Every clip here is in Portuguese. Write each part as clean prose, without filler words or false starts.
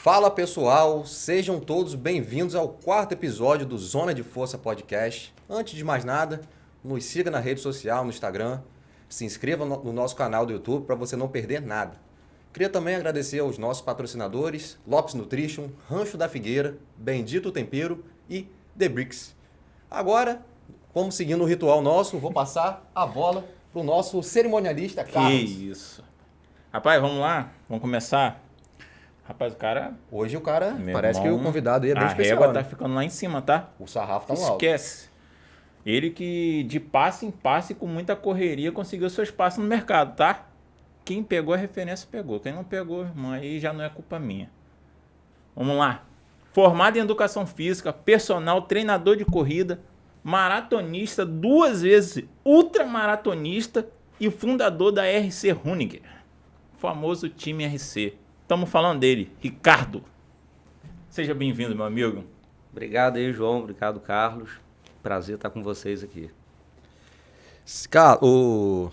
Fala pessoal, sejam todos bem-vindos ao quarto episódio do Zona de Força Podcast. Antes de mais nada, nos siga na rede social, no Instagram, se inscreva no nosso canal do YouTube para você não perder nada. Queria também agradecer aos nossos patrocinadores, Lopes Nutrition, Rancho da Figueira, Bendito Tempero e The Bricks. Agora, como seguindo o ritual nosso, vou passar a bola para o nosso cerimonialista, Carlos. Que isso. Rapaz, vamos lá? Vamos começar? Rapaz, o cara... Hoje o cara, Meu parece irmão, que o convidado aí é bem a especial. régua né? tá ficando lá em cima, tá? O sarrafo tá no alto. Esquece. Ele que de passe em passe, com muita correria, conseguiu seu espaço no mercado, tá? Quem pegou a referência, pegou. Quem não pegou, irmão, aí já não é culpa minha. Vamos lá. Formado em Educação Física, personal, treinador de corrida, maratonista, 2 vezes ultramaratonista e fundador da RC Running, famoso time RC. Estamos falando dele, Ricardo. Seja bem-vindo, meu amigo. Obrigado aí, João. Obrigado, Carlos. Prazer estar com vocês aqui. Carlos,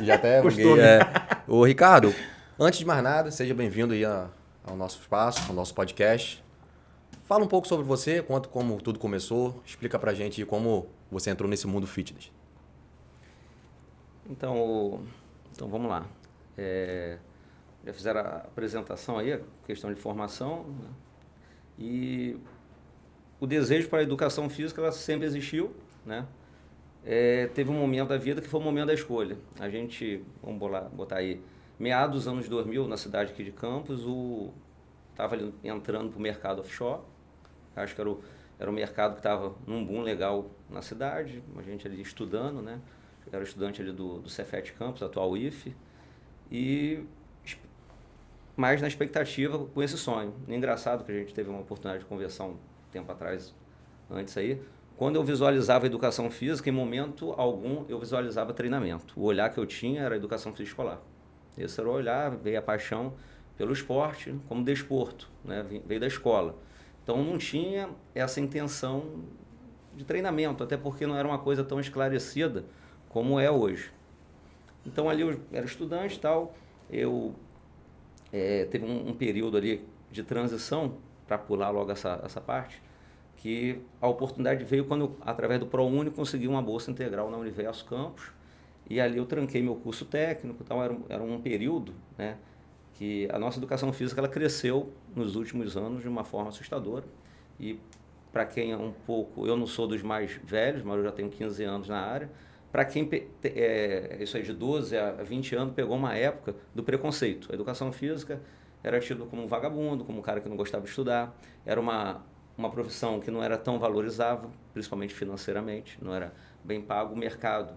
já até Costume. Ô Ricardo, antes de mais nada, seja bem-vindo aí ao nosso espaço, ao nosso podcast. Fala um pouco sobre você, conta como tudo começou, explica pra gente como você entrou nesse mundo fitness. Então vamos lá. Já fizeram a apresentação aí, a questão de formação, né? E o desejo para a educação física ela sempre existiu, né? Teve um momento da vida que foi o momento da escolha. A gente, vamos botar aí, meados dos anos 2000, na cidade aqui de Campos, estava entrando para o mercado offshore. Acho que era um mercado que estava num boom legal na cidade, a gente ali estudando, né? Eu era estudante ali do Cefet Campus, atual IFE, e mais na expectativa com esse sonho. E engraçado que a gente teve uma oportunidade de conversar um tempo atrás, antes aí, quando eu visualizava a educação física, em momento algum eu visualizava treinamento. O olhar que eu tinha era a educação física escolar. Esse era o olhar, veio a paixão pelo esporte como desporto, né? Veio da escola. Então não tinha essa intenção de treinamento, até porque não era uma coisa tão esclarecida como é hoje. Então ali eu era estudante e tal, teve um período ali de transição, para pular logo essa parte, que a oportunidade veio quando eu, através do ProUni, consegui uma bolsa integral na Universo Campos, e ali eu tranquei meu curso técnico e tal. Era um período, né, que a nossa educação física ela cresceu nos últimos anos de uma forma assustadora. E para quem é um pouco, eu não sou dos mais velhos, mas eu já tenho 15 anos na área, para quem isso aí de 12 a 20 anos pegou uma época do preconceito. A educação física era tido como um vagabundo, como um cara que não gostava de estudar, era uma profissão que não era tão valorizada, principalmente financeiramente, não era bem pago. O mercado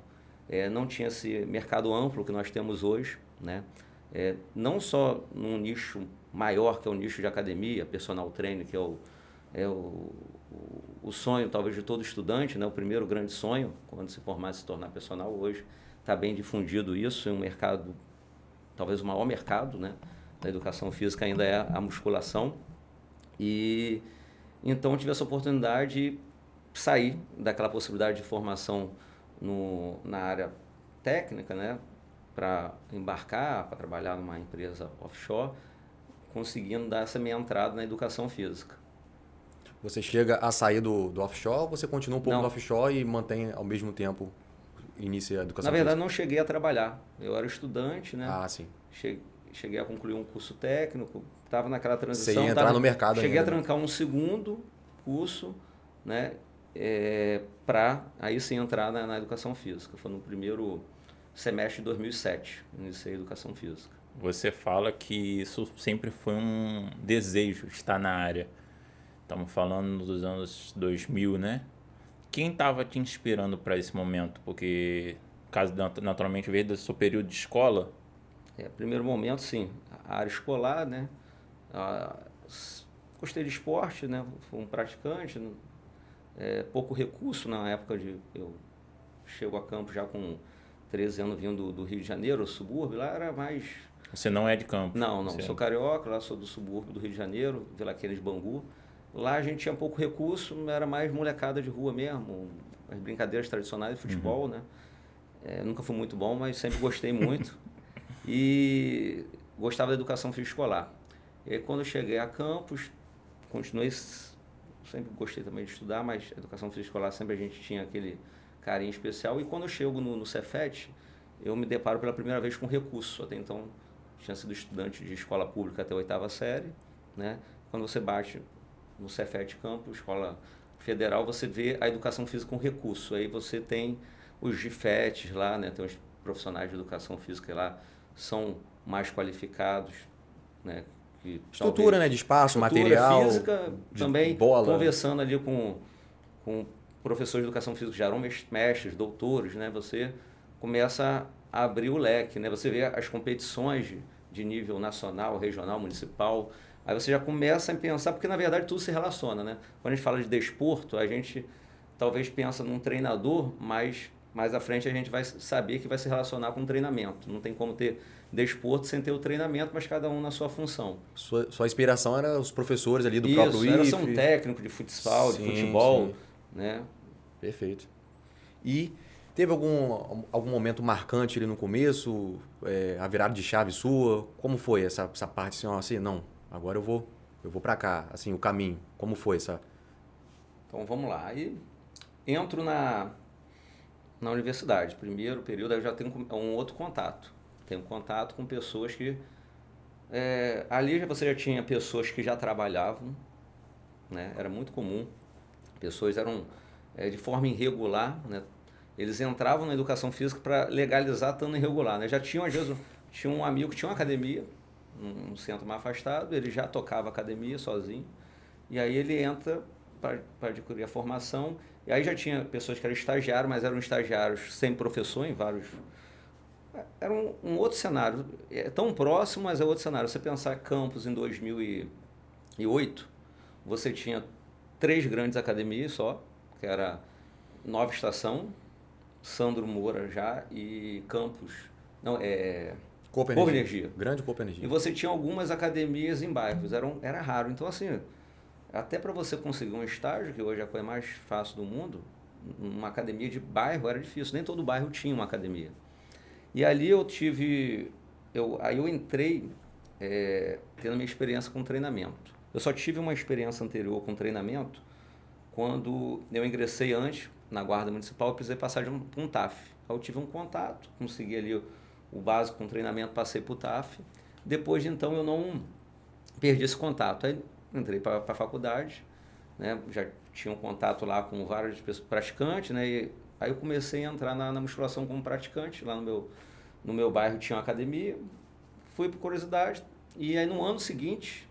não tinha esse mercado amplo que nós temos hoje, né? Não só num nicho maior, que é o nicho de academia, personal trainer, que é o sonho talvez de todo estudante, né? O primeiro grande sonho, quando se formar, se tornar personal. Hoje está bem difundido isso em um mercado, talvez o maior mercado, né, da educação física ainda é a musculação. E então eu tive essa oportunidade de sair daquela possibilidade de formação na área técnica, né, para embarcar, para trabalhar numa empresa offshore, conseguindo dar essa minha entrada na educação física. Você chega a sair do offshore ou você continua um pouco Não. no offshore e mantém ao mesmo tempo, inicia a educação Na verdade, física? não cheguei a trabalhar. Eu era estudante, né? Ah, sim. Cheguei a concluir um curso técnico, estava naquela transição. Você ia entrar no mercado cheguei ainda, a trancar um segundo curso, né? Para aí sim entrar na educação física. Foi no primeiro semestre de 2007, iniciei a educação física. Você fala que isso sempre foi um desejo, estar na área. Estamos falando dos anos 2000, né? Quem estava te inspirando para esse momento? Porque, caso naturalmente veio do seu período de escola. Primeiro momento, sim, a área escolar, né? Gostei de esporte, né? Fui um praticante, pouco recurso na época eu chego a Campos já com 13 anos vindo do Rio de Janeiro, o subúrbio, lá era mais... Você não é de Campos? Não, Você... sou carioca, lá sou do subúrbio do Rio de Janeiro, Vila Queiroz de Bangu. Lá a gente tinha pouco recurso, era mais molecada de rua mesmo, as brincadeiras tradicionais de futebol, né? Nunca fui muito bom, mas sempre gostei muito. E gostava da educação física escolar. E aí, quando eu cheguei a Campos, continuei, sempre gostei também de estudar, mas educação física escolar sempre a gente tinha aquele carinho especial. E quando eu chego no Cefet, eu me deparo pela primeira vez com recurso. Até então, tinha sido estudante de escola pública até a 8ª série, né? Quando você bate no Cefet Campos, escola federal, você vê a educação física com recurso. Aí você tem os GIFETs lá, né? Tem os profissionais de educação física lá, são mais qualificados, né? Que Estrutura, né? De espaço, estrutura material, física, de também bola. conversando ali com professores de educação física, já eram mestres, doutores, né? Você começa a abrir o leque, né? Você vê as competições de nível nacional, regional, municipal. Aí você já começa a pensar, porque na verdade tudo se relaciona, né? Quando a gente fala de desporto, a gente talvez pensa num treinador, mas mais à frente a gente vai saber que vai se relacionar com o treinamento. Não tem como ter desporto sem ter o treinamento, mas cada um na sua função. Sua inspiração era os professores ali do Isso, próprio era IFE. ser um técnico de futsal, Sim, de futebol, sim. né? Perfeito. E teve algum momento marcante ali no começo? A virada de chave sua? Como foi essa parte assim, ó, assim, não, agora eu vou para cá, assim, o caminho. Como foi essa? Então vamos lá. Aí entro na universidade, primeiro período, aí eu já tenho um outro contato. Tenho contato com pessoas que... ali você já tinha pessoas que já trabalhavam, né? Era muito comum. Pessoas eram de forma irregular, né? Eles entravam na educação física para legalizar estando irregular, né? Já tinham, às vezes, tinha um amigo que tinha uma academia, um centro mais afastado, ele já tocava academia sozinho, e aí ele entra para adquirir a formação, e aí já tinha pessoas que eram estagiários, mas eram estagiários sem professor em vários... Era um outro cenário, é tão próximo, mas é outro cenário. Você pensar Campos em 2008, você tinha 3 grandes academias só, que era Nova Estação, Sandro Moura já e Campos, não, Copa Copa Energia. Energia. Grande Copa Energia. E você tinha algumas academias em bairros, era raro. Então, assim, até para você conseguir um estágio, que hoje é a coisa mais fácil do mundo, uma academia de bairro era difícil, nem todo bairro tinha uma academia. E ali aí eu entrei tendo minha experiência com treinamento. Eu só tive uma experiência anterior com treinamento quando eu ingressei antes na Guarda Municipal, eu precisei passar de um TAF. Aí eu tive um contato, consegui ali o básico com treinamento, passei para o TAF. Depois de então eu não perdi esse contato. Aí entrei para a faculdade, né? Já tinha um contato lá com vários praticantes, né? E aí eu comecei a entrar na musculação como praticante. Lá no meu bairro tinha uma academia, fui por curiosidade. E aí no ano seguinte,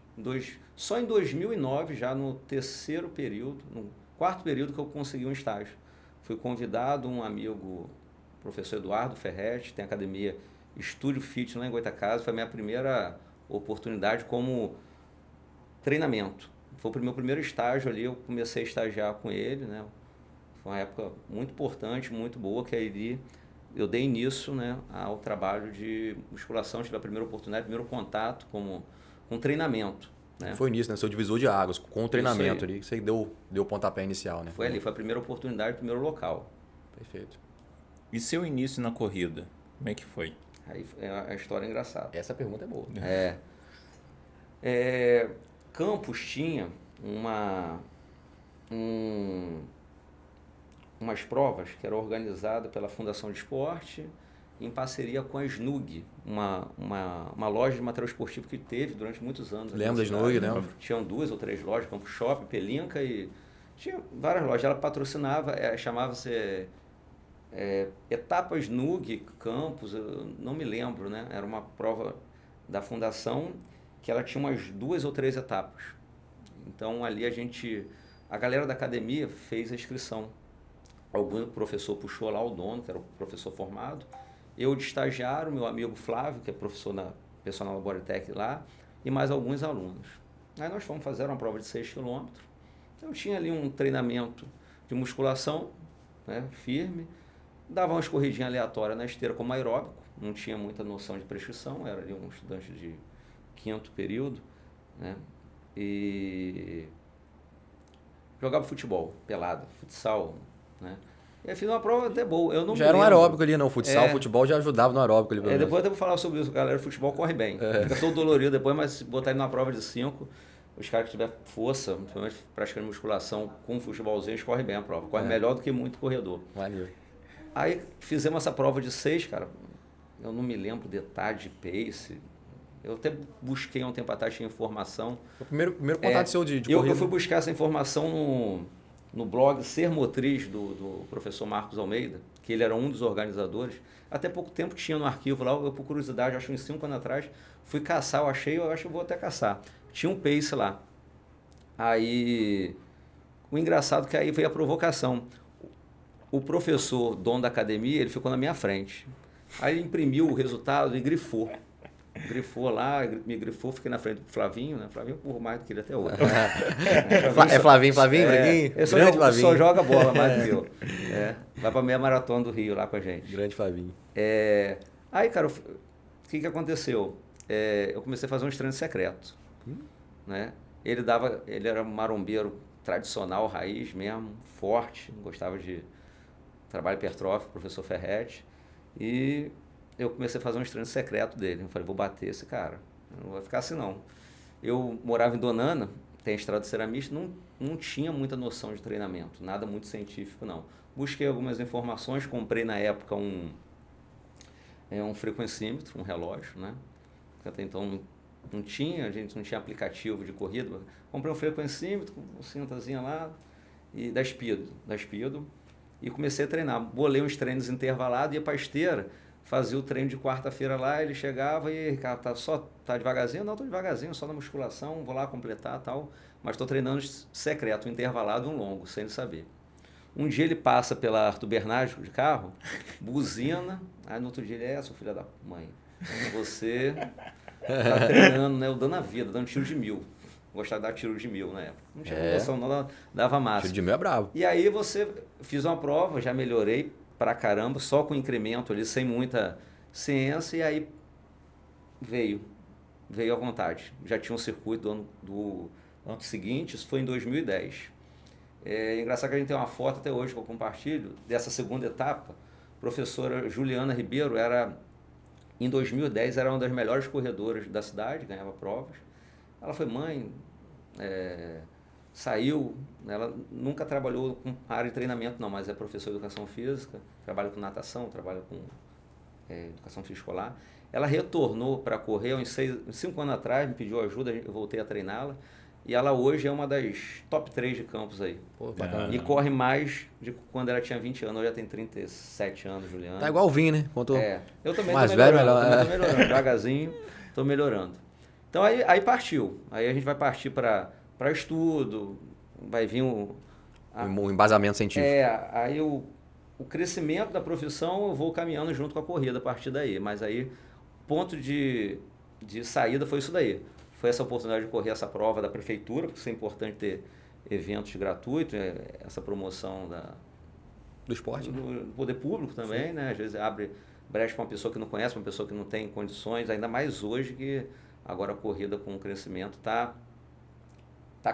só em 2009, já no 3º período, no 4º período que eu consegui um estágio. Fui convidado, um amigo, o professor Eduardo Ferretti, tem academia Estúdio Fit lá em Goitacazes, foi a minha primeira oportunidade como treinamento. Foi o meu primeiro estágio ali, eu comecei a estagiar com ele, né? Foi uma época muito importante, muito boa, que aí eu dei início, né, ao trabalho de musculação, tive a primeira oportunidade, primeiro contato com treinamento. Né? Foi nisso, né? Seu divisor de águas, com o treinamento ali, que você deu o pontapé inicial, né? Foi ali, foi a primeira oportunidade, o primeiro local. Perfeito. E seu início na corrida, como é que foi? Aí a história é engraçada. Essa pergunta é boa. Campos tinha umas provas que eram organizadas pela Fundação de Esporte em parceria com a SNUG, uma loja de material esportivo que teve durante muitos anos. Lembro da SNUG, lembro. Tinham 2 ou 3 lojas, Campos Shopping, Pelinca e... Tinha várias lojas. Ela patrocinava, chamava-se Etapa SNUG Campos, eu não me lembro, né? Era uma prova da fundação que ela tinha umas 2 ou 3 etapas. Então ali a galera da academia fez a inscrição. Algum professor puxou lá, o dono, que era o professor formado. Eu de estagiário, meu amigo Flávio, que é professor na Personal Laboratec lá, e mais alguns alunos. Aí nós fomos fazer uma prova de 6 km. Eu tinha ali um treinamento de musculação, né, firme, dava umas corridinhas aleatórias na esteira como aeróbico, não tinha muita noção de prescrição, era ali um estudante de 5º período, né, e jogava futebol, pelada, futsal, né. E aí fiz uma prova até boa. Eu não Já me era um lembro. aeróbico ali, não. O futsal, o futebol já ajudava no aeróbico ali. Pelo menos. Depois eu até vou falar sobre isso. Galera, o futebol corre bem. Fica todo dolorido depois, mas se botar ele numa prova de 5, os caras que tiver força, principalmente praticando musculação com futebolzinho, eles correm bem a prova. Corre melhor do que muito corredor. Valeu. Aí fizemos essa prova de 6, cara. Eu não me lembro detalhe de pace. Eu até busquei um tempo atrás, tinha informação. O primeiro contato seu de corrida. Eu fui buscar essa informação no blog Ser Motriz, do professor Marcos Almeida, que ele era um dos organizadores. Até pouco tempo tinha no arquivo lá, eu por curiosidade, acho uns 5 anos atrás, fui caçar, eu acho que eu vou até caçar. Tinha um pace lá. Aí, o engraçado é que aí veio a provocação. O professor, dono da academia, ele ficou na minha frente. Aí ele imprimiu o resultado e grifou. Grifou lá, me grifou, fiquei na frente do Flavinho, né? Flavinho por mais do que ele até hoje. Flavinho, Braguinho? Ele só joga bola mais do que eu. Vai pra meia maratona do Rio lá com a gente. Grande Flavinho. Aí, cara, o que aconteceu? Eu comecei a fazer um treino secreto. Né? Ele era um marombeiro tradicional, raiz mesmo, forte, gostava de trabalho hipertrófico, professor Ferretti. E eu comecei a fazer um treino secreto dele. Eu falei, vou bater esse cara. Não vai ficar assim, não. Eu morava em Donana, tem a estrada de ceramista, não tinha muita noção de treinamento, nada muito científico, não. Busquei algumas informações, comprei na época um frequencímetro, um relógio, né? Porque até então não tinha, a gente não tinha aplicativo de corrida. Comprei um frequencímetro, com cintazinha lá, e da Speedo, e comecei a treinar. Bolei uns treinos intervalados, ia para a esteira, fazia o treino de quarta-feira lá, ele chegava e, cara, tá devagarzinho? Não, tô devagarzinho, só na musculação, vou lá completar e tal, mas estou treinando secreto, um intervalado e um longo, sem ele saber. Um dia ele passa pela Arthur Bernardes de carro, buzina, aí no outro dia ele, seu filho da mãe, você tá treinando, né, eu dando a vida, dando tiro de 1000. Gostava de dar tiro de 1000 na época. Não tinha noção, não dava massa. Tiro de 1000 é bravo. E aí fiz uma prova, já melhorei pra caramba, só com incremento ali, sem muita ciência, e aí veio à vontade. Já tinha um circuito do ano seguinte, isso foi em 2010. É engraçado que a gente tem uma foto até hoje que eu compartilho, dessa segunda etapa. A professora Juliana Ribeiro em 2010, era uma das melhores corredoras da cidade, ganhava provas. Ela foi mãe, saiu, ela nunca trabalhou com área de treinamento não, mas é professora de educação física, trabalha com natação, trabalha com educação física escolar. Ela retornou para correr uns 5 anos atrás, me pediu ajuda, eu voltei a treiná-la. E ela hoje é uma das top 3 de campos aí. Pô, bacana. E corre mais de quando ela tinha 20 anos, hoje já tem 37 anos, Juliana. Tá igual o Vini, né? Eu também mais tô velho, melhorando, devagarzinho, tô melhorando. Então aí partiu. Aí a gente vai partir para estudo, vai vir o embasamento científico. Aí o crescimento da profissão eu vou caminhando junto com a corrida a partir daí. Mas aí, ponto de saída foi isso daí. Foi essa oportunidade de correr essa prova da prefeitura, porque isso é importante ter eventos gratuitos, essa promoção do esporte. Do poder público também, sim, né? Às vezes abre brecha para uma pessoa que não conhece, uma pessoa que não tem condições, ainda mais hoje que agora a corrida com o crescimento tá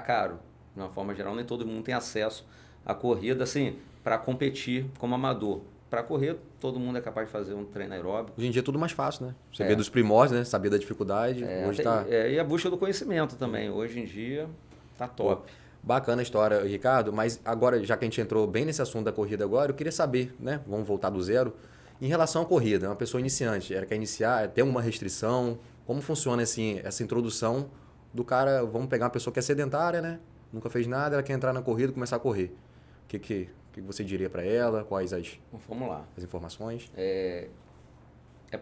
caro. De uma forma geral, nem todo mundo tem acesso à corrida, assim, para competir como amador. Para correr, todo mundo é capaz de fazer um treino aeróbico. Hoje em dia é tudo mais fácil, né? Você vê dos primórdios, né? Saber da dificuldade. Hoje e a busca do conhecimento também. Hoje em dia tá top. Bacana a história, Ricardo. Mas agora, já que a gente entrou bem nesse assunto da corrida agora, eu queria saber, né? Vamos voltar do zero. Em relação à corrida, uma pessoa iniciante, ela quer iniciar, tem uma restrição? Como funciona assim, essa introdução do cara? Vamos pegar uma pessoa que é sedentária, né? Nunca fez nada, ela quer entrar na corrida e começar a correr. O que você diria para ela? Quais Vamos lá. As informações? É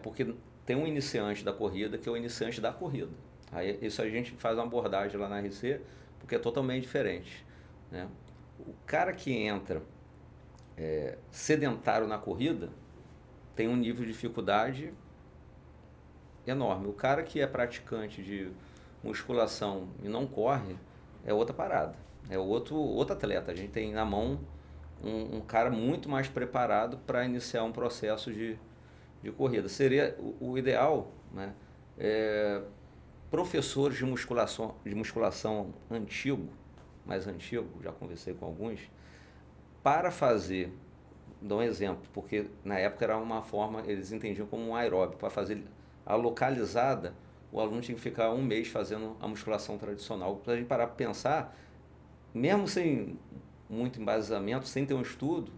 porque tem um iniciante da corrida que é o iniciante da corrida. Aí isso a gente faz uma abordagem lá na RC, porque é totalmente diferente, né? O cara que entra sedentário na corrida tem um nível de dificuldade enorme. O cara que é praticante de musculação e não corre é outra parada, é outro atleta. A gente tem na mão um cara muito mais preparado para iniciar um processo de corrida. Seria o ideal, né? Professores de musculação mais antigo, já conversei com alguns, para fazer dar um exemplo, porque na época era uma forma, eles entendiam como um aeróbico. Para fazer a localizada, o aluno tinha que ficar um mês fazendo a musculação tradicional. Para a gente parar para pensar, mesmo sem muito embasamento, sem ter um estudo,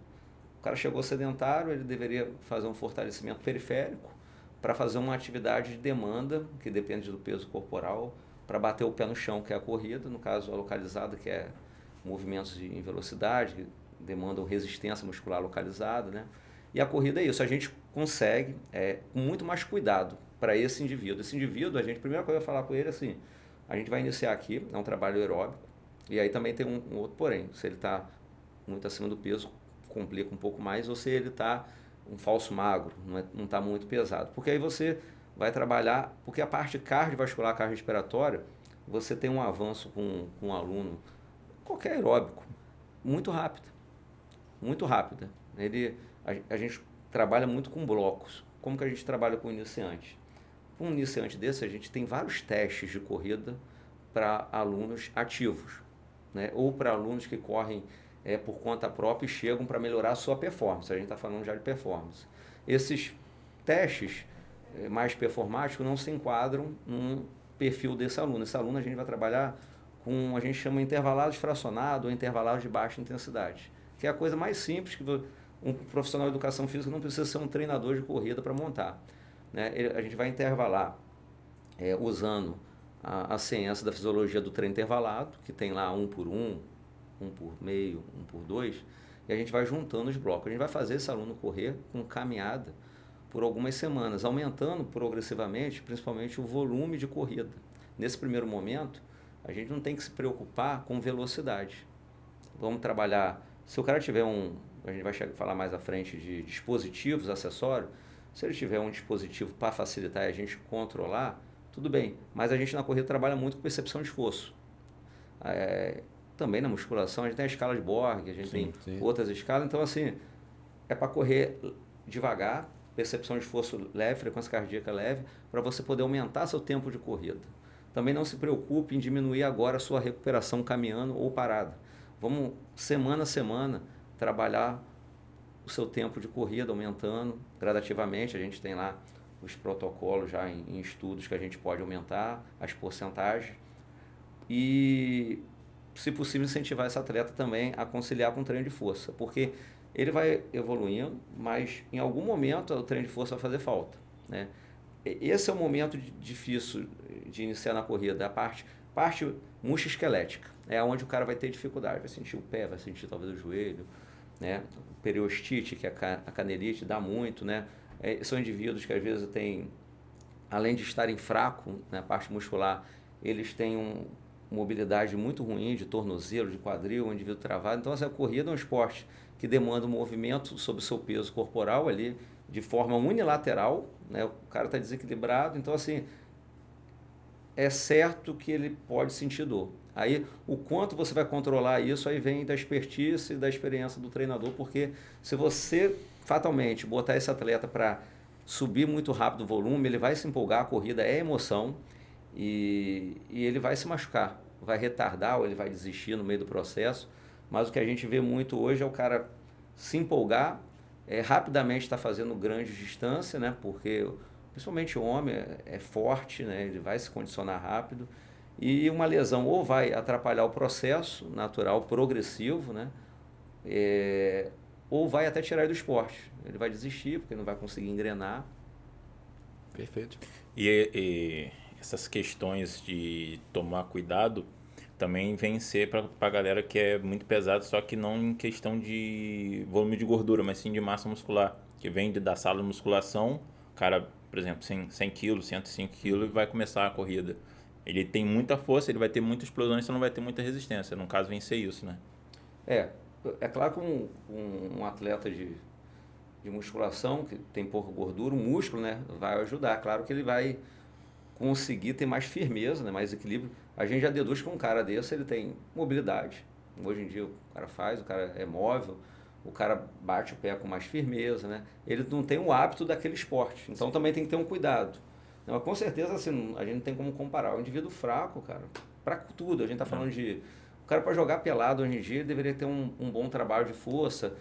o cara chegou sedentário, ele deveria fazer um fortalecimento periférico para fazer uma atividade de demanda, que depende do peso corporal, para bater o pé no chão, que é a corrida, no caso a localizada, que é movimentos em velocidade, que demandam resistência muscular localizada, né? E a corrida é isso, a gente consegue, com muito mais cuidado para esse indivíduo. Esse indivíduo, a primeira coisa que eu falar com ele é assim, a gente vai iniciar aqui, é um trabalho aeróbico, e aí também tem um outro porém, se ele está muito acima do peso, complica um pouco mais, ou se ele está um falso magro, não está muito pesado. Porque aí você vai trabalhar, porque a parte cardiovascular, cardiorrespiratória, você tem um avanço com um aluno, qualquer aeróbico, muito rápido. Muito rápida. A gente trabalha muito com blocos. Como que a gente trabalha com iniciante? Com um iniciante desse, a gente tem vários testes de corrida para alunos ativos, né? Ou para alunos que correm por conta própria e chegam para melhorar a sua performance. A gente está falando já de performance. Esses testes mais performáticos não se enquadram num perfil desse aluno. Esse aluno a gente vai trabalhar com, a gente chama intervalados fracionados ou intervalados de baixa intensidade, que é a coisa mais simples que um profissional de educação física não precisa ser um treinador de corrida para montar, né? A gente vai intervalar usando a ciência da fisiologia do treino intervalado, que tem lá 1 por 1, 1 por meio, 1 por 2, e a gente vai juntando os blocos. A gente vai fazer esse aluno correr com caminhada por algumas semanas, aumentando progressivamente, principalmente o volume de corrida. Nesse primeiro momento, a gente não tem que se preocupar com velocidade. Vamos trabalhar, se o cara tiver a gente vai falar mais à frente de dispositivos, acessórios, se ele tiver um dispositivo para facilitar e a gente controlar, tudo bem, mas a gente na corrida trabalha muito com percepção de esforço. Também na musculação, a gente tem a escala de Borg, a gente tem outras escalas, então assim, é para correr devagar, percepção de esforço leve, frequência cardíaca leve, para você poder aumentar seu tempo de corrida. Também não se preocupe em diminuir agora a sua recuperação caminhando ou parada. Vamos, semana a semana, trabalhar o seu tempo de corrida, aumentando gradativamente. A gente tem lá os protocolos já em estudos que a gente pode aumentar as porcentagens. E, se possível, incentivar esse atleta também a conciliar com o treino de força, porque ele vai evoluindo, mas em algum momento o treino de força vai fazer falta, né? Esse é o momento difícil de iniciar na corrida, a parte musculoesquelética, é onde o cara vai ter dificuldade, vai sentir o pé, vai sentir talvez o joelho, né? Periostite, que é a canelite, dá muito, né? São indivíduos que às vezes têm, além de estarem fracos na parte muscular, eles têm mobilidade muito ruim de tornozelo, de quadril, um indivíduo travado. Então, a corrida é um esporte que demanda um movimento sobre o seu peso corporal ali, de forma unilateral, né? O cara está desequilibrado, então assim, é certo que ele pode sentir dor. Aí, o quanto você vai controlar isso, aí vem da expertise e da experiência do treinador, porque se você fatalmente botar esse atleta para subir muito rápido o volume, ele vai se empolgar, a corrida é emoção, e ele vai se machucar, vai retardar ou ele vai desistir no meio do processo. Mas o que a gente vê muito hoje é o cara se empolgar, rapidamente está fazendo grandes distâncias, né? Porque principalmente o homem é forte, né? Ele vai se condicionar rápido, e uma lesão ou vai atrapalhar o processo natural progressivo, né? Ou vai até tirar ele do esporte. Ele vai desistir porque não vai conseguir engrenar. Perfeito. E essas questões de tomar cuidado também vem ser para a galera que é muito pesada, só que não em questão de volume de gordura, mas sim de massa muscular, que vem da sala de musculação, o cara, por exemplo, 100 kg, 105 kg, e vai começar a corrida. Ele tem muita força, ele vai ter muita explosão, você não vai ter muita resistência. No caso, vem ser isso, né? É claro que um atleta de musculação, que tem pouca gordura, o músculo, né, vai ajudar. Claro que ele vai conseguir ter mais firmeza, né, mais equilíbrio. A gente já deduz que um cara desse, ele tem mobilidade. Hoje em dia o cara é móvel, o cara bate o pé com mais firmeza, né? Ele não tem o hábito daquele esporte, então também tem que ter um cuidado. Mas com certeza, assim, a gente não tem como comparar. O indivíduo fraco, cara, para tudo, a gente está falando de... O cara, para jogar pelado hoje em dia, deveria ter um bom trabalho de força,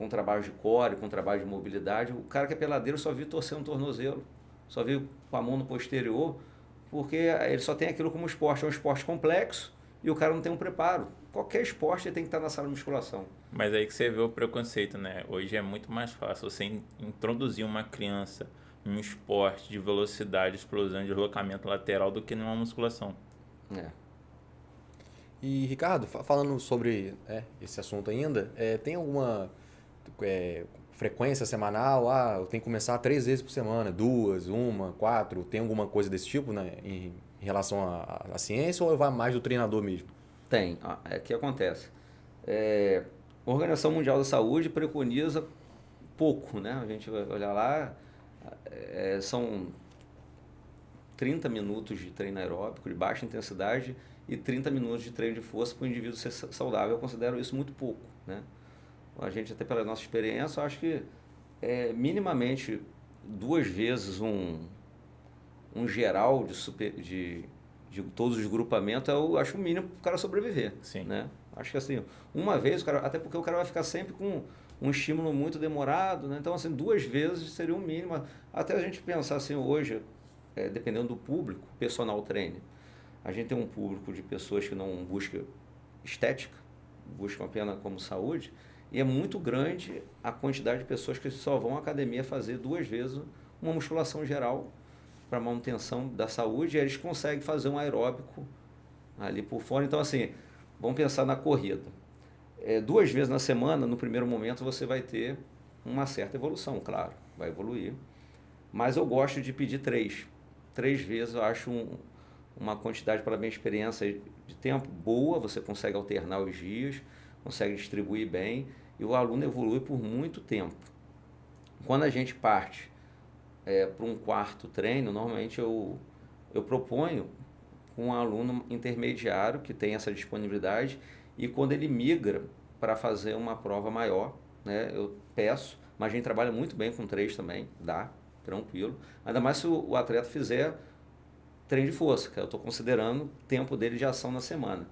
com trabalho de core, com trabalho de mobilidade. O cara que é peladeiro só vive torcendo o tornozelo, só vive com a mão no posterior, porque ele só tem aquilo como esporte. É um esporte complexo e o cara não tem um preparo. Qualquer esporte ele tem que estar na sala de musculação. Mas aí que você vê o preconceito, né? Hoje é muito mais fácil você introduzir uma criança em um esporte de velocidade, explosão, deslocamento lateral do que numa musculação. E, Ricardo, falando sobre esse assunto ainda, tem alguma frequência semanal? Eu tenho que começar 3 vezes por semana, 2, 1, 4, tem alguma coisa desse tipo, né, em relação à ciência, ou vai mais do treinador mesmo? Tem. O que acontece? A Organização Mundial da Saúde preconiza pouco, né? A gente vai olhar lá, são 30 minutos de treino aeróbico de baixa intensidade e 30 minutos de treino de força para o indivíduo ser saudável. Eu considero isso muito pouco, né? A gente, até pela nossa experiência, eu acho que minimamente 2 vezes um geral de todos os grupamentos, eu acho o mínimo para o cara sobreviver. Sim. Né? Acho que assim, uma vez, até porque o cara vai ficar sempre com um estímulo muito demorado, né? Então, assim, 2 vezes seria o mínimo. Até a gente pensar assim, hoje, dependendo do público, personal trainer, a gente tem um público de pessoas que não buscam estética, buscam apenas como saúde, e é muito grande a quantidade de pessoas que só vão à academia fazer 2 vezes uma musculação geral para manutenção da saúde, e eles conseguem fazer um aeróbico ali por fora. Então, assim, vamos pensar na corrida. 2 vezes na semana, no primeiro momento, você vai ter uma certa evolução, claro, vai evoluir. Mas eu gosto de pedir 3. 3 vezes eu acho uma quantidade, pela minha experiência, de tempo boa, você consegue alternar os dias, consegue distribuir bem, e o aluno evolui por muito tempo. Quando a gente parte para um 4º treino, normalmente eu proponho com um aluno intermediário que tem essa disponibilidade, e quando ele migra para fazer uma prova maior, né, eu peço, mas a gente trabalha muito bem com 3 também, dá, tranquilo, ainda mais se o atleta fizer treino de força, que eu estou considerando o tempo dele de ação na semana.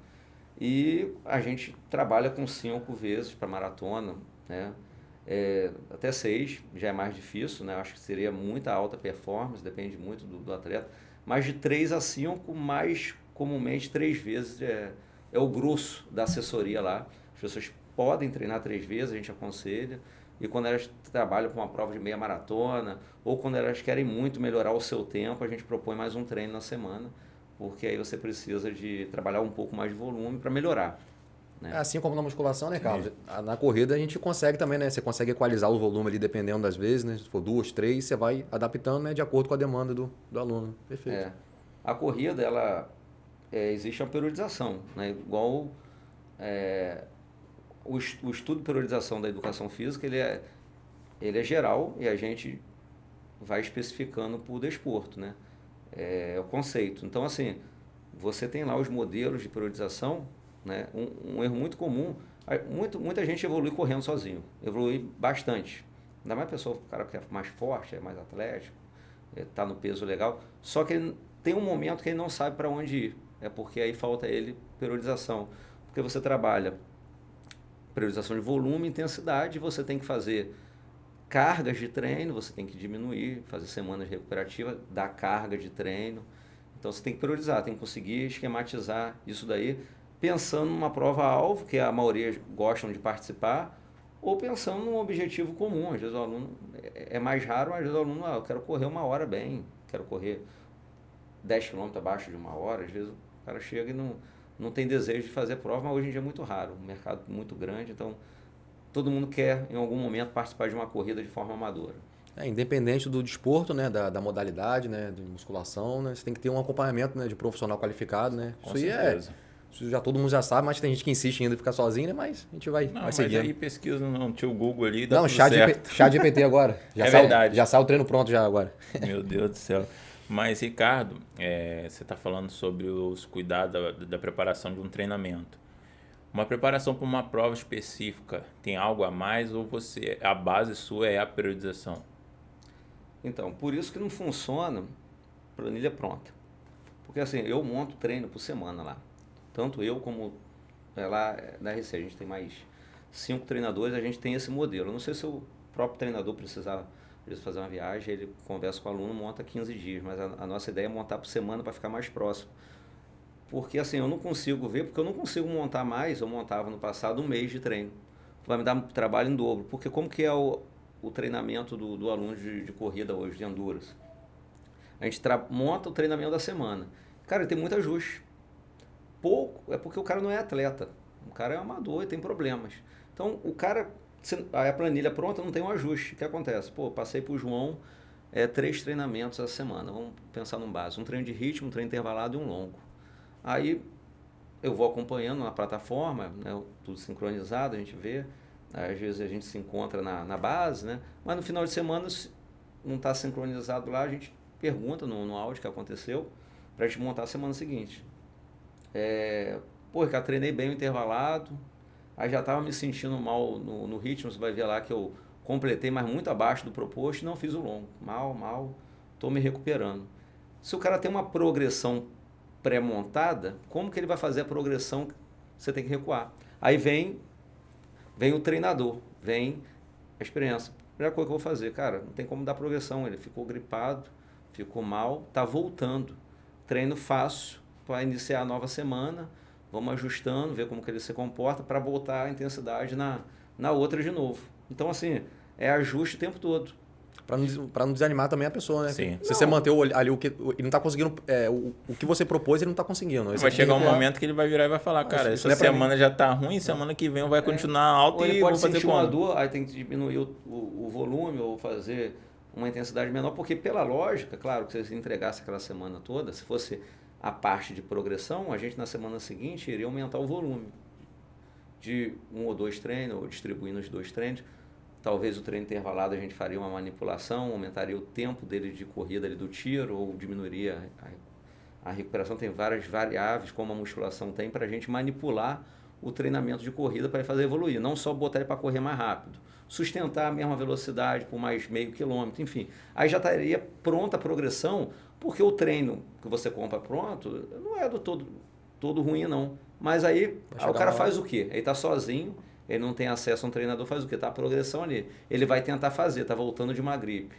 E a gente trabalha com 5 vezes para maratona, né? Até 6 já é mais difícil, né? Acho que seria muita alta performance, depende muito do atleta. Mas de 3 a 5, mais comumente 3 vezes é o grosso da assessoria lá. As pessoas podem treinar 3 vezes, a gente aconselha. E quando elas trabalham com uma prova de meia maratona, ou quando elas querem muito melhorar o seu tempo, a gente propõe mais um treino na semana, porque aí você precisa de trabalhar um pouco mais de volume para melhorar. Né? Assim como na musculação, né, Carlos? Na corrida a gente consegue também, né? Você consegue equalizar o volume ali dependendo das vezes, né? Se for 2, 3, você vai adaptando, né, de acordo com a demanda do aluno. Perfeito. A corrida, ela existe uma periodização, né? Igual o estudo de periodização da educação física, ele é geral e a gente vai especificando por desporto, né? É o conceito. Então, assim, você tem lá os modelos de periodização, né? Um erro muito comum, muita gente evolui correndo sozinho, evolui bastante. Ainda mais o cara que é mais forte, é mais atlético, está no peso legal, só que ele tem um momento que ele não sabe para onde ir, porque aí falta ele periodização, porque você trabalha periodização de volume e intensidade, você tem que fazer cargas de treino, você tem que diminuir, fazer semanas recuperativas da carga de treino. Então você tem que priorizar, tem que conseguir esquematizar isso daí, pensando numa prova-alvo, que a maioria gostam de participar, ou pensando num objetivo comum. Às vezes o aluno, é mais raro, mas às vezes o aluno, eu quero correr 1 hora bem, quero correr 10 km abaixo de 1 hora. Às vezes o cara chega e não tem desejo de fazer prova, mas hoje em dia é muito raro, um mercado muito grande, então todo mundo quer, em algum momento, participar de uma corrida de forma amadora. Independente do desporto, né, da modalidade, né, de musculação, né, você tem que ter um acompanhamento, né, de profissional qualificado, né? Com certeza. Isso já todo mundo já sabe, mas tem gente que insiste ainda em ficar sozinho, né? Mas a gente vai seguindo. Mas aí pesquisa no tio Google ali, dá Não, tudo certo. chat GPT agora. Verdade. Já sai o treino pronto já agora. Meu Deus do céu. Mas, Ricardo, você está falando sobre os cuidados da preparação de um treinamento. Uma preparação para uma prova específica tem algo a mais ou a base sua é a periodização? Então, por isso que não funciona planilha pronta. Porque assim, eu monto treino por semana lá. Tanto eu como lá na RC, a gente tem mais 5 treinadores, a gente tem esse modelo. Eu não sei se o próprio treinador precisar fazer uma viagem, ele conversa com o aluno, monta 15 dias, mas a nossa ideia é montar por semana para ficar mais próximo. Porque assim, eu não consigo ver, porque eu não consigo montar mais, eu montava no passado 1 mês de treino. Vai me dar trabalho em dobro, porque como que é o treinamento do aluno de corrida hoje, de endurance? A gente monta o treinamento da semana. Cara, tem muito ajuste. Pouco, é porque o cara não é atleta. O cara é amador e tem problemas. Então, o cara, a planilha pronta, não tem um ajuste. O que acontece? Pô, passei pro João 3 treinamentos essa semana. Vamos pensar num básico. Um treino de ritmo, um treino intervalado e um longo. Aí, eu vou acompanhando na plataforma, né, tudo sincronizado, a gente vê. Às vezes a gente se encontra na base, né? Mas no final de semana, se não está sincronizado lá, a gente pergunta no áudio o que aconteceu para a gente montar a semana seguinte. Pô, cara, treinei bem o intervalado, aí já estava me sentindo mal no ritmo, você vai ver lá que eu completei, mas muito abaixo do proposto e não fiz o longo. Mal, estou me recuperando. Se o cara tem uma progressão pré-montada, como que ele vai fazer a progressão que você tem que recuar? Aí vem o treinador, vem a experiência. Primeira coisa que eu vou fazer, cara, não tem como dar progressão, ele ficou gripado, ficou mal, está voltando. Treino fácil para iniciar a nova semana, vamos ajustando, ver como que ele se comporta para voltar a intensidade na outra de novo. Então, assim, é ajuste o tempo todo. Para não desanimar também a pessoa, né? Sim. Se você manter ali o que ele não tá conseguindo, o que você propôs, ele não tá conseguindo. Vai chegar um momento que ele vai virar e vai falar, cara, essa semana já tá ruim, semana que vem vai continuar alto ele e pode vou fazer sentir uma como? dor, aí tem que diminuir o volume ou fazer uma intensidade menor, porque pela lógica, claro, que se entregasse aquela semana toda, se fosse a parte de progressão, a gente na semana seguinte iria aumentar o volume de 1 ou 2 treinos, ou distribuindo os 2 treinos. Talvez o treino intervalado a gente faria uma manipulação, aumentaria o tempo dele de corrida ali do tiro, ou diminuiria a recuperação. Tem várias variáveis, como a musculação tem, para a gente manipular o treinamento de corrida para ele fazer evoluir. Não só botar ele para correr mais rápido, sustentar a mesma velocidade por mais meio quilômetro, enfim. Aí já estaria pronta a progressão, porque o treino que você compra pronto não é do todo ruim, não. Mas aí o cara faz o quê? Ele está sozinho, ele não tem acesso a um treinador, faz o quê? Está a progressão ali. Ele vai tentar fazer, está voltando de uma gripe.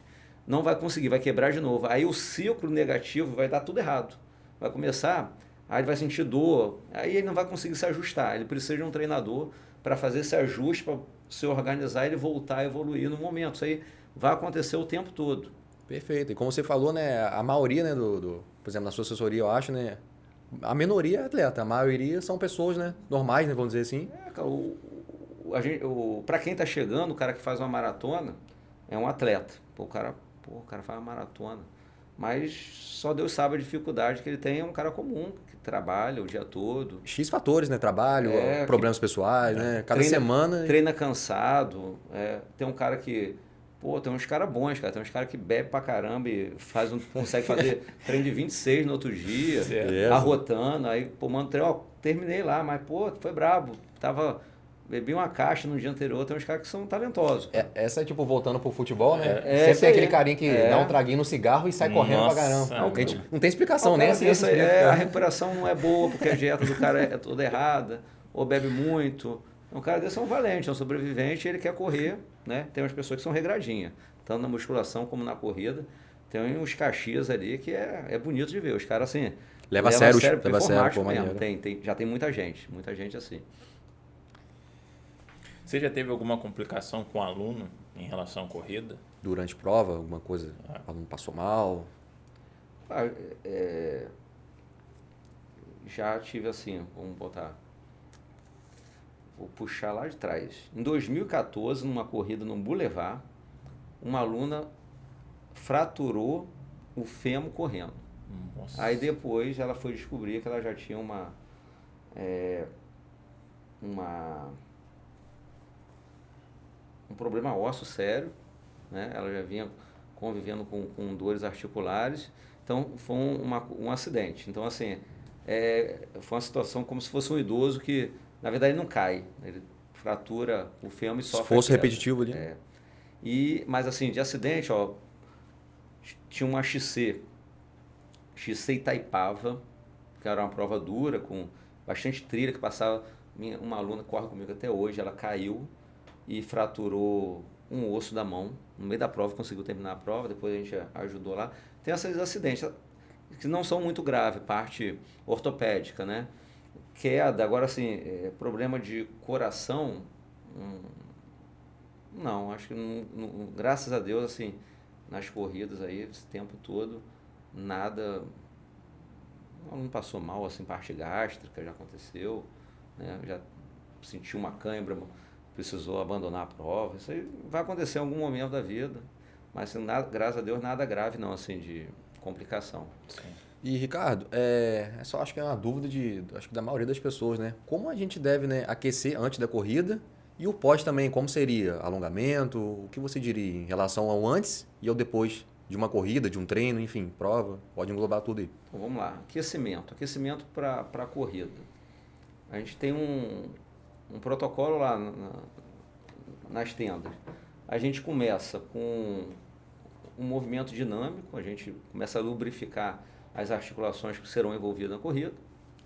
Não vai conseguir, vai quebrar de novo. Aí o ciclo negativo vai dar tudo errado. Vai começar, aí ele vai sentir dor, aí ele não vai conseguir se ajustar. Ele precisa de um treinador para fazer esse ajuste, para se organizar e ele voltar a evoluir no momento. Isso aí vai acontecer o tempo todo. Perfeito. E como você falou, né, a maioria, né, por exemplo, na sua assessoria, eu acho, né, a minoria é atleta, a maioria são pessoas, né, normais, né, vamos dizer assim. Cara, para quem está chegando, o cara que faz uma maratona é um atleta. O cara faz uma maratona. Mas só Deus sabe a dificuldade que ele tem, é um cara comum, que trabalha o dia todo. X fatores, né, trabalho, problemas pessoais, né, cada semana. Treina cansado, tem um cara que... Pô, tem uns caras bons, cara. Tem uns caras que bebem pra caramba e consegue fazer treino de 26 no outro dia, arrotando. Aí, pô, mano, terminei lá, mas, pô, foi brabo. Bebi uma caixa no dia anterior. Tem uns caras que são talentosos. Essa é tipo voltando pro futebol, né? Sempre tem aquele carinha que dá um traguinho no cigarro e sai correndo pra caramba. Não tem explicação, nem assim. A recuperação não é boa porque a dieta do cara é toda errada, ou bebe muito. Um cara desse é um valente, é um sobrevivente, ele quer correr, né? Tem umas pessoas que são regradinhas, tanto na musculação como na corrida. Tem uns Caxias ali que é bonito de ver. Os caras assim... Leva a sério, pô, mesmo. Já tem muita gente assim. Você já teve alguma complicação com o aluno em relação à corrida? Durante prova, alguma coisa, o aluno passou mal? Já tive assim, vamos botar... Vou puxar lá de trás. Em 2014, numa corrida no Boulevard, uma aluna fraturou o fêmur correndo. Nossa. Aí depois ela foi descobrir que ela já tinha um problema ósseo sério, né? Ela já vinha convivendo com dores articulares. Então foi um acidente. Então assim, foi uma situação como se fosse um idoso que na verdade não cai, ele fratura o fêmur e sofre. Esforço repetitivo ali. Mas assim, de acidente, tinha uma XC Itaipava, que era uma prova dura, com bastante trilha, que passava uma aluna que corre comigo até hoje, ela caiu e fraturou um osso da mão. No meio da prova, conseguiu terminar a prova, depois a gente ajudou lá. Tem esses acidentes que não são muito graves, parte ortopédica, né? Queda, agora assim, problema de coração, não, acho que graças a Deus, assim, nas corridas aí, esse tempo todo, nada, não passou mal, assim, parte gástrica já aconteceu, né? Já sentiu uma cãibra, precisou abandonar a prova, isso aí vai acontecer em algum momento da vida, mas assim, nada, graças a Deus nada grave não, assim, de complicação. Sim. E Ricardo, só acho que é uma dúvida acho que da maioria das pessoas, né? Como a gente deve, né, aquecer antes da corrida e o pós também, como seria? Alongamento? O que você diria em relação ao antes e ao depois de uma corrida, de um treino, enfim, prova? Pode englobar tudo aí. Então, vamos lá, aquecimento para a corrida. A gente tem um protocolo lá nas tendas. A gente começa com um movimento dinâmico, a gente começa a lubrificar as articulações que serão envolvidas na corrida,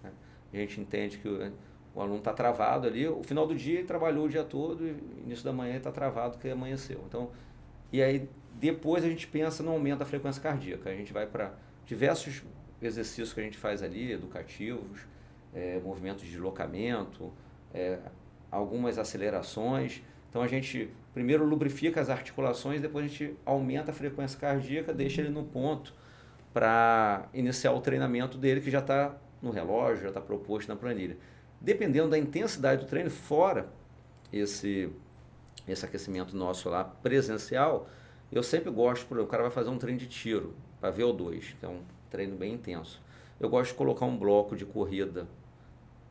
né? A gente entende que o aluno está travado ali, o final do dia ele trabalhou o dia todo, e início da manhã ele está travado porque amanheceu. Então, e aí depois a gente pensa no aumento da frequência cardíaca, a gente vai para diversos exercícios que a gente faz ali, educativos, movimentos de deslocamento, algumas acelerações. Então a gente primeiro lubrifica as articulações, depois a gente aumenta a frequência cardíaca, deixa ele no ponto para iniciar o treinamento dele, que já está no relógio, já está proposto na planilha. Dependendo da intensidade do treino, fora esse aquecimento nosso lá presencial, eu sempre gosto, o cara vai fazer um treino de tiro para VO2, que é um treino bem intenso. Eu gosto de colocar um bloco de corrida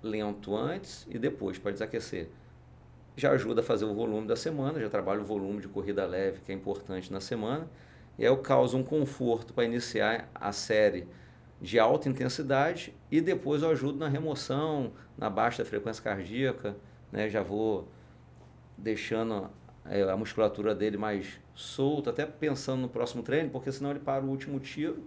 lento antes e depois, para desaquecer. Já ajuda a fazer o volume da semana, já trabalho o volume de corrida leve, que é importante na semana, e aí eu causo um conforto para iniciar a série de alta intensidade e depois eu ajudo na remoção, na baixa da frequência cardíaca, né? Já vou deixando a musculatura dele mais solta, até pensando no próximo treino, porque senão ele para o último tiro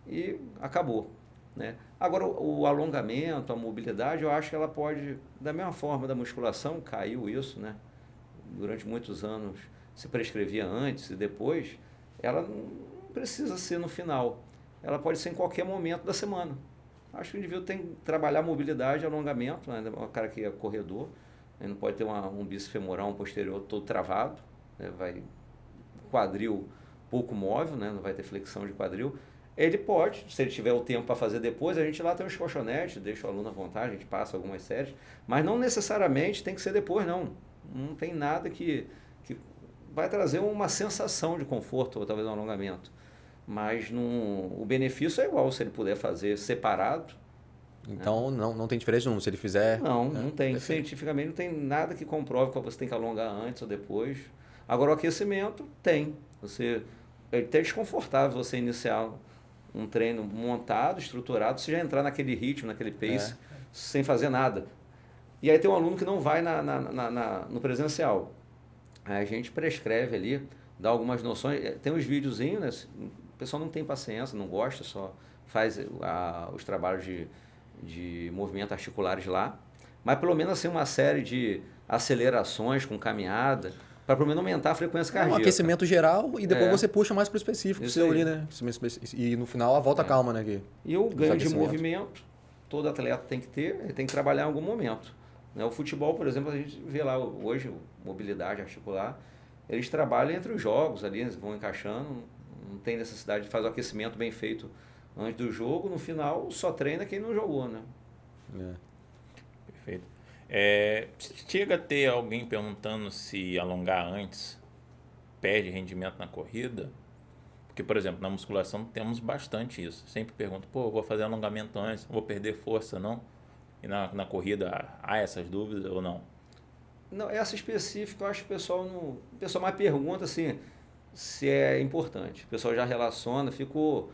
e acabou, né? Agora, o alongamento, a mobilidade, eu acho que ela pode, da mesma forma da musculação, caiu isso, né? Durante muitos anos se prescrevia antes e depois, ela não precisa ser no final, ela pode ser em qualquer momento da semana. Acho que o indivíduo tem que trabalhar mobilidade, alongamento, né? O cara que é corredor, ele não pode ter um bíceps femoral, um posterior todo travado, né? Vai quadril pouco móvel, né? Não vai ter flexão de quadril. Ele pode, se ele tiver o tempo para fazer depois, a gente lá tem os colchonetes, deixa o aluno à vontade, a gente passa algumas séries, mas não necessariamente tem que ser depois, não. Não tem nada que vai trazer uma sensação de conforto, ou talvez um alongamento. Mas o benefício é igual se ele puder fazer separado. Então, não tem diferença nenhuma se ele fizer... Não tem. Perfeito. Cientificamente não tem nada que comprove que você tem que alongar antes ou depois. Agora, o aquecimento tem. É até desconfortável você iniciar um treino montado, estruturado, você já entrar naquele ritmo, naquele pace, sem fazer nada. E aí tem um aluno que não vai no presencial. Aí a gente prescreve ali, dá algumas noções, tem uns videozinhos, né? O pessoal não tem paciência, não gosta, só faz os trabalhos de movimentos articulares lá, mas pelo menos assim uma série de acelerações com caminhada, para pelo menos aumentar a frequência cardíaca. Um aquecimento geral e depois você puxa mais para o específico seu ali, né? E no final a volta calma, né? E o ganho de movimento, todo atleta tem que ter, ele tem que trabalhar em algum momento. O futebol, por exemplo, a gente vê lá hoje, mobilidade articular, eles trabalham entre os jogos ali, eles vão encaixando, não tem necessidade de fazer o aquecimento bem feito antes do jogo, no final só treina quem não jogou, né? Perfeito. Chega a ter alguém perguntando se alongar antes perde rendimento na corrida? Porque, por exemplo, na musculação temos bastante isso. Sempre pergunto, vou fazer alongamento antes, vou perder força, não? E na corrida há essas dúvidas ou não? Não, essa específica eu acho que o pessoal mais pergunta assim, se é importante. O pessoal já relaciona, ficou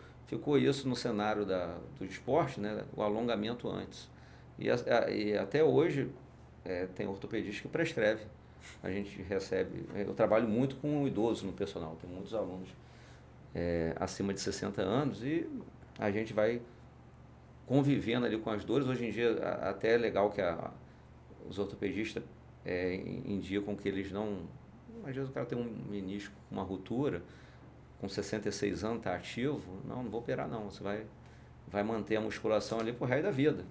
isso no cenário do esporte, né? O alongamento antes. E até hoje tem ortopedista que prescreve. A gente recebe, eu trabalho muito com idosos no personal, tem muitos alunos acima de 60 anos e a gente vai convivendo ali com as dores. Hoje em dia até é legal que os ortopedistas indicam que eles não... Às vezes o cara tem um menisco com uma ruptura, com 66 anos, está ativo, não vou operar não, você vai manter a musculação ali pro resto da vida.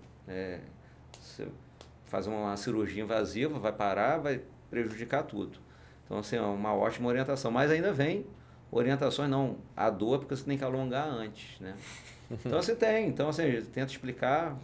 Você fazer uma cirurgia invasiva, vai parar, vai prejudicar tudo. Então, assim, é uma ótima orientação. Mas ainda vem orientações, não, a dor porque você tem que alongar antes, né? Então, você tem. Então, assim, a gente tenta explicar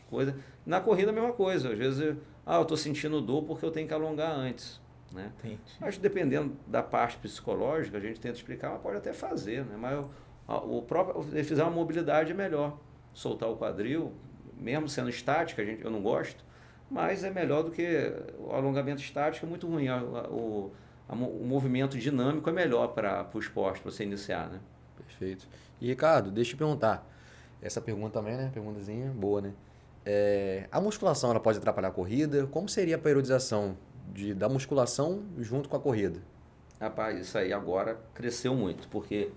coisa. Na corrida, a mesma coisa. Às vezes, eu estou sentindo dor porque eu tenho que alongar antes, né? Mas, dependendo da parte psicológica, a gente tenta explicar, mas pode até fazer, né? Mas o próprio, se fizer uma mobilidade, é melhor soltar o quadril, mesmo sendo estática, eu não gosto, mas é melhor do que o alongamento estático, é muito ruim. O movimento dinâmico é melhor para o esporte, para você iniciar, né? Perfeito. E Ricardo, deixa eu te perguntar. Essa pergunta também, né? Perguntazinha boa, né? A musculação, ela pode atrapalhar a corrida? Como seria a periodização da musculação junto com a corrida? Rapaz, isso aí agora cresceu muito, porque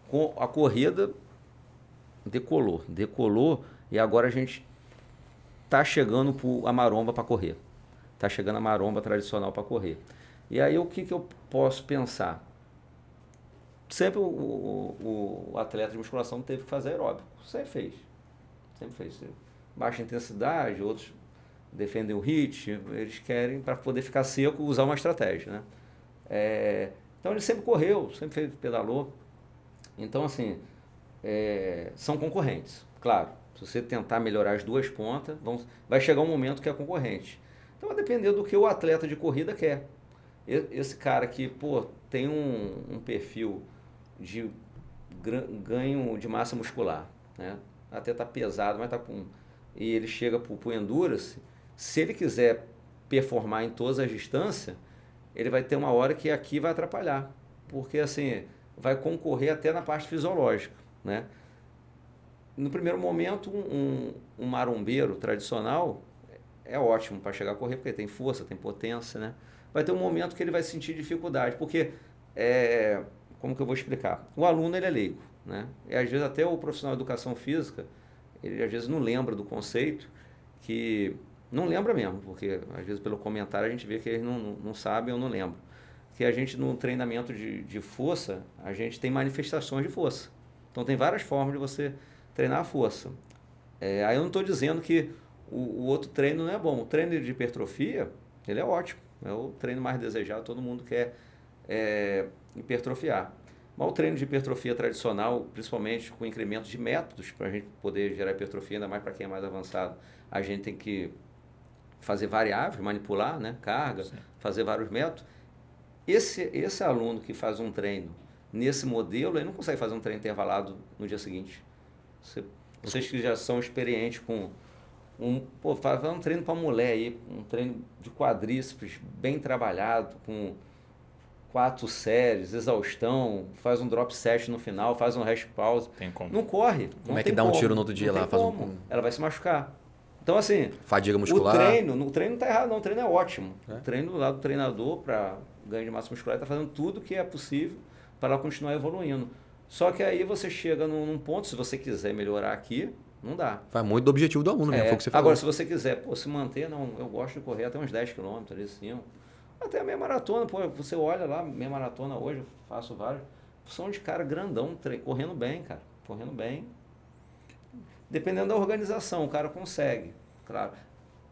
com a corrida decolou e agora a gente tá chegando a maromba para correr. Tá chegando a maromba tradicional para correr. E aí o que eu posso pensar? Sempre o atleta de musculação teve que fazer aeróbico. Sempre fez. Baixa intensidade, outros defendem o HIIT, eles querem, para poder ficar seco, usar uma estratégia, né? Então ele sempre correu, sempre pedalou. Então, assim, são concorrentes, claro. Se você tentar melhorar as duas pontas, vai chegar um momento que é concorrente. Então vai depender do que o atleta de corrida quer. Esse cara que, tem um perfil de ganho de massa muscular, né? Até tá pesado, mas tá com... E ele chega pro endurance, se ele quiser performar em todas as distâncias, ele vai ter uma hora que aqui vai atrapalhar. Porque, assim, vai concorrer até na parte fisiológica, né? No primeiro momento, um marombeiro tradicional é ótimo para chegar a correr, porque tem força, tem potência, né? Vai ter um momento que ele vai sentir dificuldade, porque, como que eu vou explicar? O aluno, ele é leigo, né? E às vezes até o profissional de educação física, ele às vezes não lembra do conceito, que não lembra mesmo, porque às vezes pelo comentário a gente vê que eles não sabem ou não lembram. Que a gente no treinamento de força, a gente tem manifestações de força. Então tem várias formas de você treinar a força. Aí eu não estou dizendo que o outro treino não é bom. O treino de hipertrofia, ele é ótimo. É o treino mais desejado, todo mundo quer hipertrofiar. Mas o treino de hipertrofia tradicional, principalmente com incremento de métodos, para a gente poder gerar hipertrofia, ainda mais para quem é mais avançado, a gente tem que fazer variáveis, manipular, né, carga, sim, fazer vários métodos. Esse aluno que faz um treino nesse modelo, ele não consegue fazer um treino intervalado no dia seguinte. Vocês que já são experientes com fazer um treino para mulher aí, um treino de quadríceps bem trabalhado, com 4 séries, exaustão, faz um drop set no final, faz um rest pause. Tem como. Não corre. Como é que dá um tiro no outro dia lá? Faz ela vai se machucar. Então, assim, fadiga muscular. O treino não está errado, não. O treino é ótimo. O treino lá do treinador para ganho de massa muscular está fazendo tudo que é possível para ela continuar evoluindo. Só que aí você chega num ponto, se você quiser melhorar aqui, não dá. Vai muito do objetivo do aluno, né? Foi o que você falou. Agora, se você quiser se manter, não, eu gosto de correr até uns 10 km, ali assim, até a meia maratona, você olha lá, meia maratona hoje, eu faço vários, são de cara grandão, correndo bem, cara, correndo bem. Dependendo da organização, o cara consegue, claro.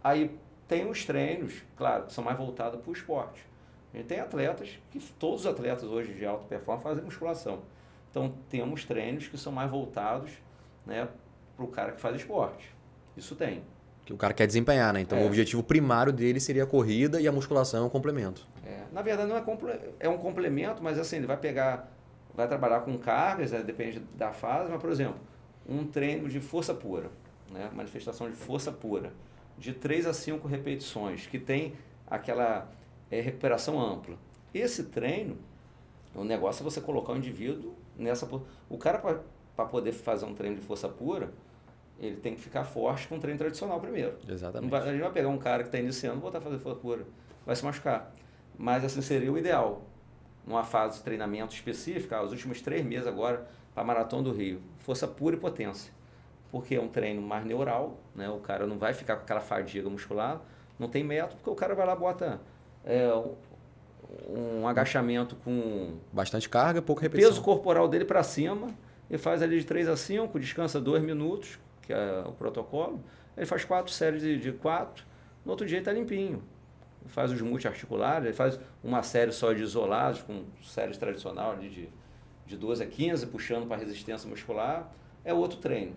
Aí tem os treinos, claro, que são mais voltados para o esporte. A gente tem atletas, que todos os atletas hoje de alta performance fazem musculação. Então, temos treinos que são mais voltados, né, para o cara que faz esporte. Isso tem. Que o cara quer desempenhar, né? Então, o objetivo primário dele seria a corrida e a musculação é um complemento. Na verdade, não é um complemento, mas assim, ele vai trabalhar com cargas, né, depende da fase, mas, por exemplo, um treino de força pura, né, manifestação de força pura, de 3 a 5 repetições, que tem aquela recuperação ampla. Esse treino, o negócio é você colocar o indivíduo nessa... O cara, para poder fazer um treino de força pura, ele tem que ficar forte com um treino tradicional primeiro. Exatamente. A gente vai pegar um cara que está iniciando e botar a fazer força pura. Vai se machucar. Mas assim seria o ideal. Numa fase de treinamento específica, os últimos 3 meses agora, para a Maratona do Rio. Força pura e potência. Porque é um treino mais neural, né? O cara não vai ficar com aquela fadiga muscular. Não tem método, porque o cara vai lá e bota um agachamento com Bastante carga, pouca repetição. peso corporal dele para cima, e faz ali de 3 a 5, descansa 2 minutos, que é o protocolo. Ele faz 4 séries de 4, no outro dia ele está limpinho. Faz os multiarticulares, ele faz uma série só de isolados, com séries tradicional ali de 12 a 15, puxando para resistência muscular. É outro treino.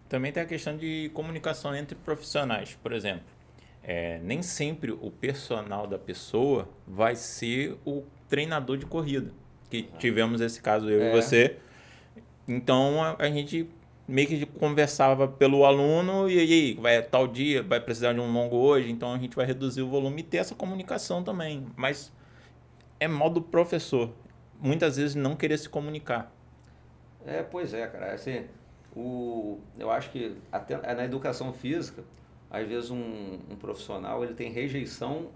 Também tem a questão de comunicação entre profissionais, por exemplo. Nem sempre o personal da pessoa vai ser o treinador de corrida. Que tivemos esse caso, eu e você. Então, a gente meio que conversava pelo aluno e aí, tal dia, vai precisar de um longo hoje, então a gente vai reduzir o volume e ter essa comunicação também. Mas é mal do professor. Muitas vezes não querer se comunicar. Pois é, cara. Assim, eu acho que até na educação física, às vezes um profissional ele tem rejeição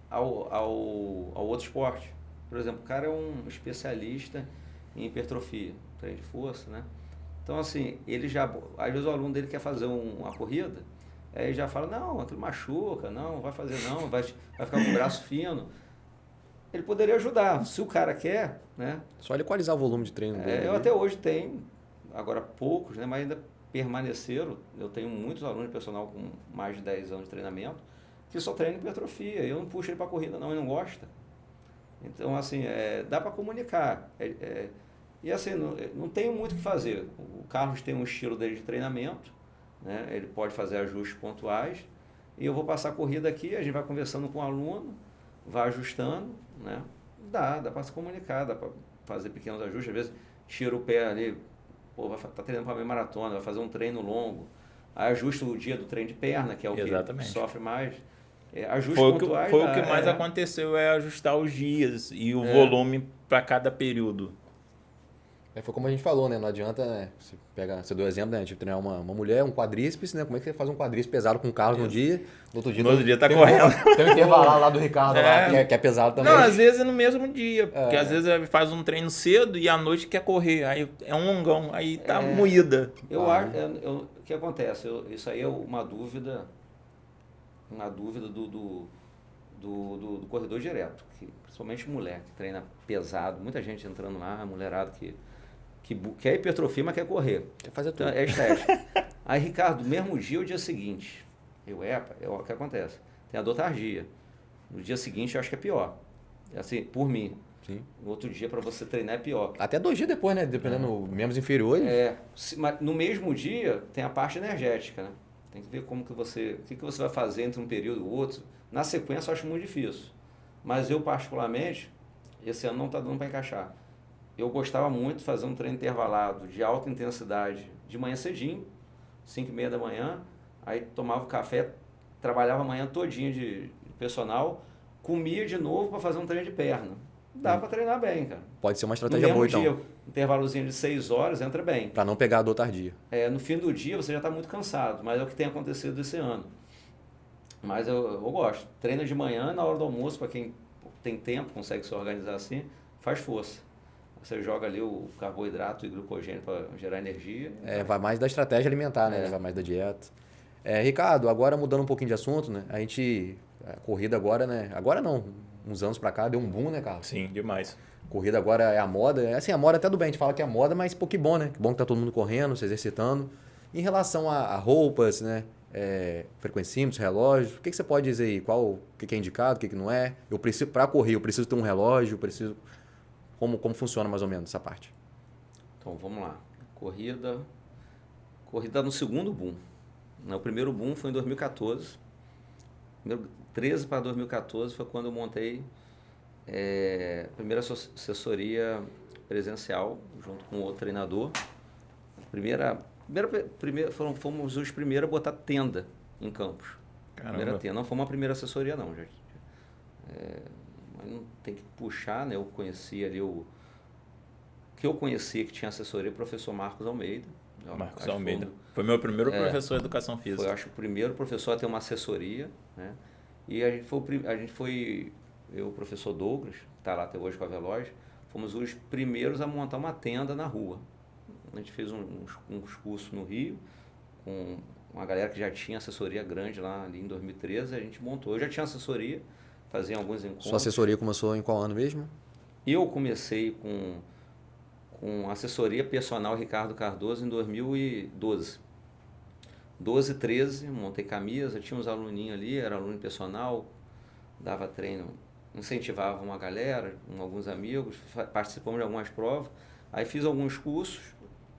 ao outro esporte. Por exemplo, o cara é um especialista em hipertrofia, treino de força, né? Então, assim, às vezes o aluno dele quer fazer uma corrida, aí já fala, não, aquilo machuca, não vai fazer não, vai ficar com o braço fino. Ele poderia ajudar, se o cara quer, né? Só ele equalizar o volume de treino dele. Eu até hoje tenho, agora poucos, né? Mas ainda permaneceram. Eu tenho muitos alunos de personal com mais de 10 anos de treinamento que só treinam hipertrofia. Eu não puxo ele para corrida não, ele não gosta. Então, assim, dá para comunicar. E assim, não tenho muito o que fazer. O Carlos tem um estilo dele de treinamento, né? Ele pode fazer ajustes pontuais, e eu vou passar a corrida aqui, a gente vai conversando com o aluno, vai ajustando, né? Dá para se comunicar, dá para fazer pequenos ajustes. Às vezes tira o pé ali, tá treinando para meia maratona, vai fazer um treino longo, aí ajusta o dia do treino de perna, que é o que sofre mais. Ajustes pontuais. Foi o que mais aconteceu, ajustar os dias e o volume para cada período. Foi como a gente falou, né? Não adianta, né? Você deu o exemplo, né? Tipo, treinar uma mulher, um quadríceps, né? Como é que você faz um quadríceps pesado com o Carlos no dia? No outro dia tá correndo. Tem um intervalo lá do Ricardo, lá, que é pesado também. Não, às vezes é no mesmo dia. Porque às vezes faz um treino cedo e à noite quer correr. Aí é um longão, aí tá moída. O que acontece? Isso aí é uma dúvida do corredor direto. Principalmente mulher, que treina pesado. Muita gente entrando lá, mulherada que quer hipertrofia, mas quer correr. Quer fazer tudo. Então, é estética. Aí, Ricardo, mesmo dia ou dia seguinte? O que acontece? Tem a dotargia. No dia seguinte, eu acho que é pior. Assim, por mim. Sim. No outro dia, para você treinar, é pior. Até 2 dias depois, né? Dependendo membros inferiores. Mas no mesmo dia, tem a parte energética, né? Tem que ver o que você vai fazer entre um período e outro. Na sequência, eu acho muito difícil. Mas eu, particularmente, esse ano não está dando para encaixar. Eu gostava muito de fazer um treino intervalado de alta intensidade de manhã cedinho, 5h30 da manhã, aí tomava o café, trabalhava a manhã todinha de personal, comia de novo para fazer um treino de perna. Dá para treinar bem, cara. Pode ser uma estratégia boa, então. Intervalozinho de 6 horas entra bem. Para não pegar a dor tardia. No fim do dia você já está muito cansado, mas é o que tem acontecido esse ano. Mas eu gosto. Treina de manhã, na hora do almoço, para quem tem tempo, consegue se organizar assim, faz força. Você joga ali o carboidrato e glucogênio para gerar energia. Vai mais da estratégia alimentar, né? Vai mais da dieta. Ricardo, agora mudando um pouquinho de assunto, né? A corrida agora, né? Agora não, uns anos para cá deu um boom, né, Carlos? Sim, demais. Corrida agora é a moda. Assim, a moda até do bem, a gente fala que é moda, mas pô, que bom, né? Que bom que tá todo mundo correndo, se exercitando. Em relação a roupas, né? Frequencímetros, relógios, o que você pode dizer aí? O que é indicado, o que não é? Eu preciso, para correr, eu preciso ter um relógio, Como funciona mais ou menos essa parte? Então, vamos lá. Corrida no segundo boom. O primeiro boom foi em 2014. 2013 para 2014 foi quando eu montei a primeira assessoria presencial, junto com outro treinador. Fomos os primeiros a botar tenda em Campos. Caramba. Primeira tenda. Não foi uma primeira assessoria, não, gente. Mas não tem que puxar, né? Eu conheci ali o que eu conhecia que tinha assessoria, o professor Marcos Almeida. Marcos Almeida. Foi meu primeiro professor de educação física. Foi, acho, o primeiro professor a ter uma assessoria, né? E a gente foi, eu, o professor Douglas, que está lá até hoje com a Veloz, fomos os primeiros a montar uma tenda na rua. A gente fez uns cursos no Rio, com uma galera que já tinha assessoria grande lá ali em 2013, a gente montou. Eu já tinha assessoria, fazia alguns encontros. Sua assessoria começou em qual ano mesmo? Eu comecei com assessoria personal Ricardo Cardoso em 2012. 12, 13, montei camisa, tinha uns aluninhos ali, era aluno personal, dava treino, incentivava uma galera, alguns amigos, participamos de algumas provas. Aí fiz alguns cursos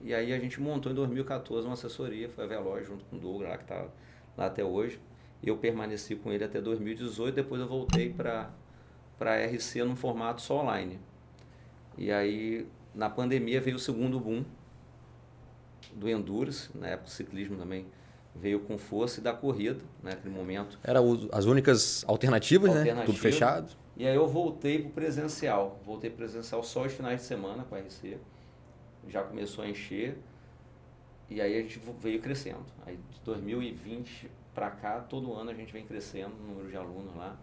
e aí a gente montou em 2014 uma assessoria, foi a Veloz junto com o Douglas, lá, que está lá até hoje. Eu permaneci com ele até 2018, depois eu voltei para a RC num formato só online. E aí, na pandemia, veio o segundo boom do Endurance, na época o ciclismo também veio com força, e da corrida, né, naquele momento. Eram as únicas alternativas, né? Tudo fechado. E aí eu voltei para o presencial. Voltei presencial só os finais de semana com a RC. Já começou a encher. E aí a gente veio crescendo. Aí de 2020 para cá, todo ano a gente vem crescendo o número de alunos lá.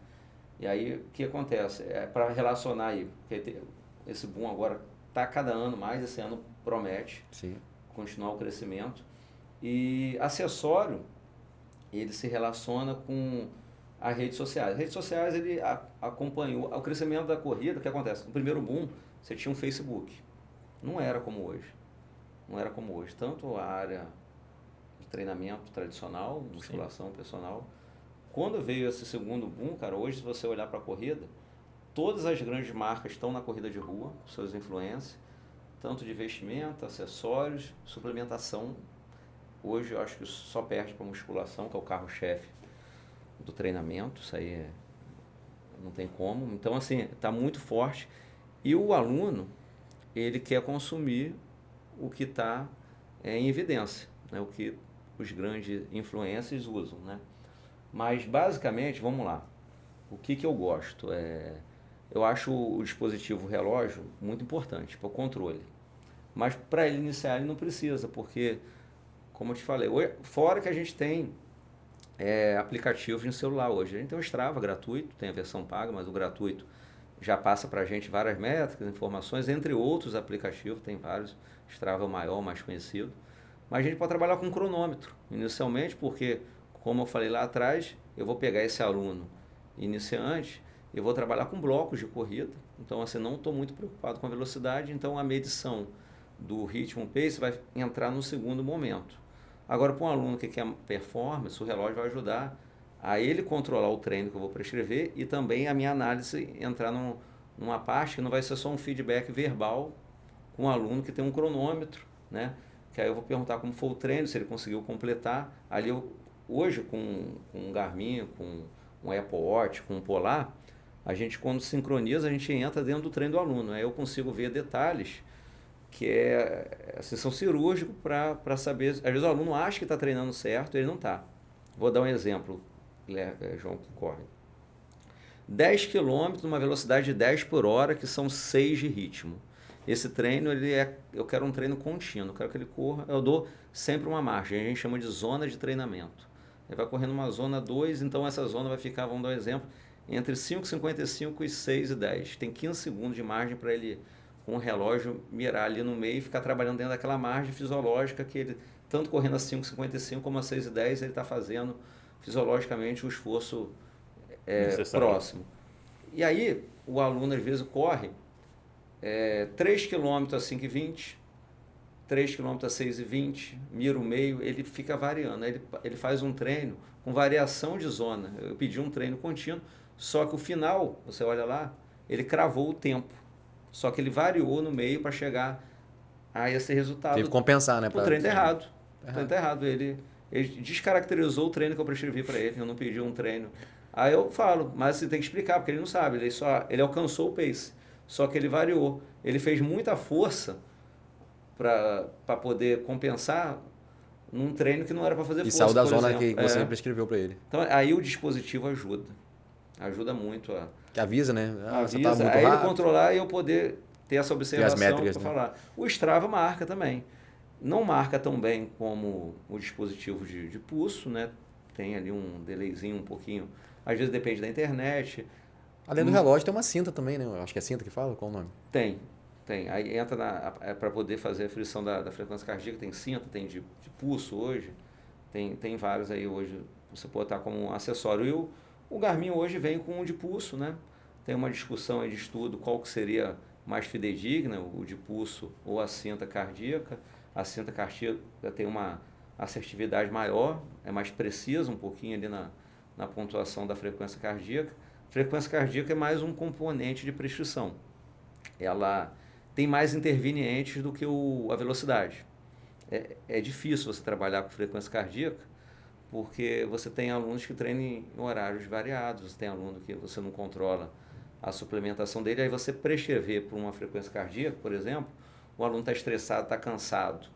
E aí o que acontece? Para relacionar aí, porque esse boom agora está cada ano mais, esse ano promete continuar o crescimento. E acessório, ele se relaciona com as redes sociais. As redes sociais, ele acompanhou o crescimento da corrida. O que acontece? No primeiro boom, você tinha um Facebook. Não era como hoje. Não era como hoje. Tanto a área de treinamento tradicional, musculação personal. Quando veio esse segundo boom, cara, hoje se você olhar para a corrida, todas as grandes marcas estão na corrida de rua, com seus influencers, tanto de vestimenta, acessórios, suplementação. Hoje eu acho que só perde para musculação, que é o carro-chefe do treinamento, isso aí não tem como. Então, assim, está muito forte. E o aluno, ele quer consumir o que está em evidência, né? O que os grandes influencers usam, né? Mas, basicamente, vamos lá. O que eu gosto? Eu acho o dispositivo relógio muito importante para o controle. Mas, para ele iniciar, ele não precisa, porque, como eu te falei, fora que a gente tem aplicativos no celular hoje. A gente tem o Strava gratuito, tem a versão paga, mas o gratuito já passa para a gente várias métricas, informações, entre outros aplicativos, tem vários. Strava é o maior, mais conhecido. Mas a gente pode trabalhar com cronômetro, inicialmente, porque, como eu falei lá atrás, eu vou pegar esse aluno iniciante, eu vou trabalhar com blocos de corrida, então assim, não estou muito preocupado com a velocidade, então a medição do ritmo pace vai entrar no segundo momento. Agora, para um aluno que quer performance, o relógio vai ajudar a ele controlar o treino que eu vou prescrever e também a minha análise entrar numa parte que não vai ser só um feedback verbal com um aluno que tem um cronômetro, né? Que aí eu vou perguntar como foi o treino, se ele conseguiu completar. Ali hoje com um Garmin, com um Apple Watch, com um Polar, a gente quando sincroniza, a gente entra dentro do treino do aluno. Aí eu consigo ver detalhes que assim, são cirúrgicos para saber. Às vezes o aluno acha que está treinando certo, ele não está. Vou dar um exemplo, João, que corre. 10 km numa velocidade de 10 por hora, que são 6 de ritmo. Esse treino, eu quero um treino contínuo, eu quero que ele corra, eu dou sempre uma margem, a gente chama de zona de treinamento. Ele vai correndo uma zona 2, então essa zona vai ficar, vamos dar um exemplo, entre 5,55 e 6,10. Tem 15 segundos de margem para ele, com o relógio, mirar ali no meio e ficar trabalhando dentro daquela margem fisiológica que ele, tanto correndo a 5,55 como a 6,10, ele está fazendo fisiologicamente o esforço próximo. E aí, o aluno às vezes corre 3 km a 5,20, 3 km a 6,20, mira o meio, ele fica variando. Ele faz um treino com variação de zona. Eu pedi um treino contínuo, só que o final, você olha lá, ele cravou o tempo. Só que ele variou no meio para chegar a esse resultado. Teve que compensar, né? O treino tá errado. O treino tá errado. Ele descaracterizou o treino que eu prescrevi para ele. Eu não pedi um treino. Aí eu falo, mas você tem que explicar, porque ele não sabe. Ele alcançou o pace. Só que ele variou. Ele fez muita força para poder compensar num treino que não era para fazer força. E saiu da zona que você prescreveu para ele. Então, aí o dispositivo ajuda. Ajuda muito que avisa, né? Avisa, tá muito aí rápido. Ele controlar e eu poder ter essa observação para falar. O Strava marca também. Não marca tão bem como o dispositivo de pulso, né? Tem ali um delayzinho um pouquinho. Às vezes depende da internet. Além do relógio, tem uma cinta também, né? Eu acho que é cinta que fala? Qual o nome? Tem. Aí entra para poder fazer a aferição da frequência cardíaca, tem cinta, tem de pulso hoje. Tem vários aí hoje, você pode estar como um acessório. E o Garmin hoje vem com um de pulso, né? Tem uma discussão aí de estudo qual que seria mais fidedigna, o de pulso ou a cinta cardíaca. A cinta cardíaca tem uma assertividade maior, é mais precisa um pouquinho ali na pontuação da frequência cardíaca. Frequência cardíaca é mais um componente de prescrição. Ela tem mais intervenientes do que a velocidade. É difícil você trabalhar com frequência cardíaca, porque você tem alunos que treinam em horários variados, você tem aluno que você não controla a suplementação dele, aí você prescrever por uma frequência cardíaca, por exemplo, o aluno está estressado, está cansado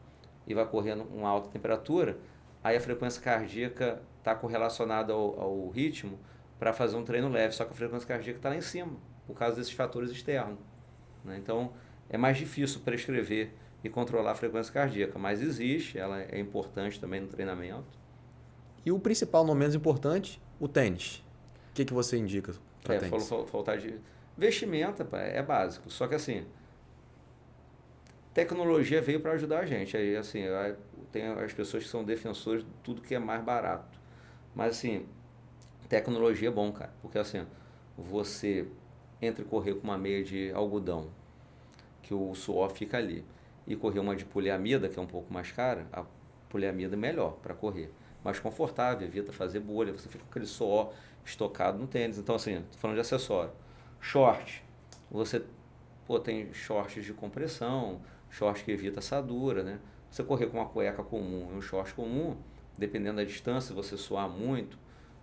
e vai correndo uma alta temperatura, aí a frequência cardíaca está correlacionada ao ritmo para fazer um treino leve, só que a frequência cardíaca está lá em cima, por causa desses fatores externos, né? Então, é mais difícil prescrever e controlar a frequência cardíaca, mas existe, ela é importante também no treinamento. E o principal, não menos importante, o tênis. O que você indica para tênis? Faltar de vestimenta, é básico, só que assim, tecnologia veio para ajudar a gente, aí assim, tem as pessoas que são defensores de tudo que é mais barato, mas assim, tecnologia é bom, cara, porque assim, você entre correr com uma meia de algodão, que o suor fica ali, e correr uma de poliamida, que é um pouco mais cara, a poliamida é melhor para correr, mais confortável, evita fazer bolha, você fica com aquele suor estocado no tênis. Então assim, tô falando de acessório. Short, você tem shorts de compressão, short que evita assadura, né? Você correr com uma cueca comum e um short comum, dependendo da distância, se você suar muito,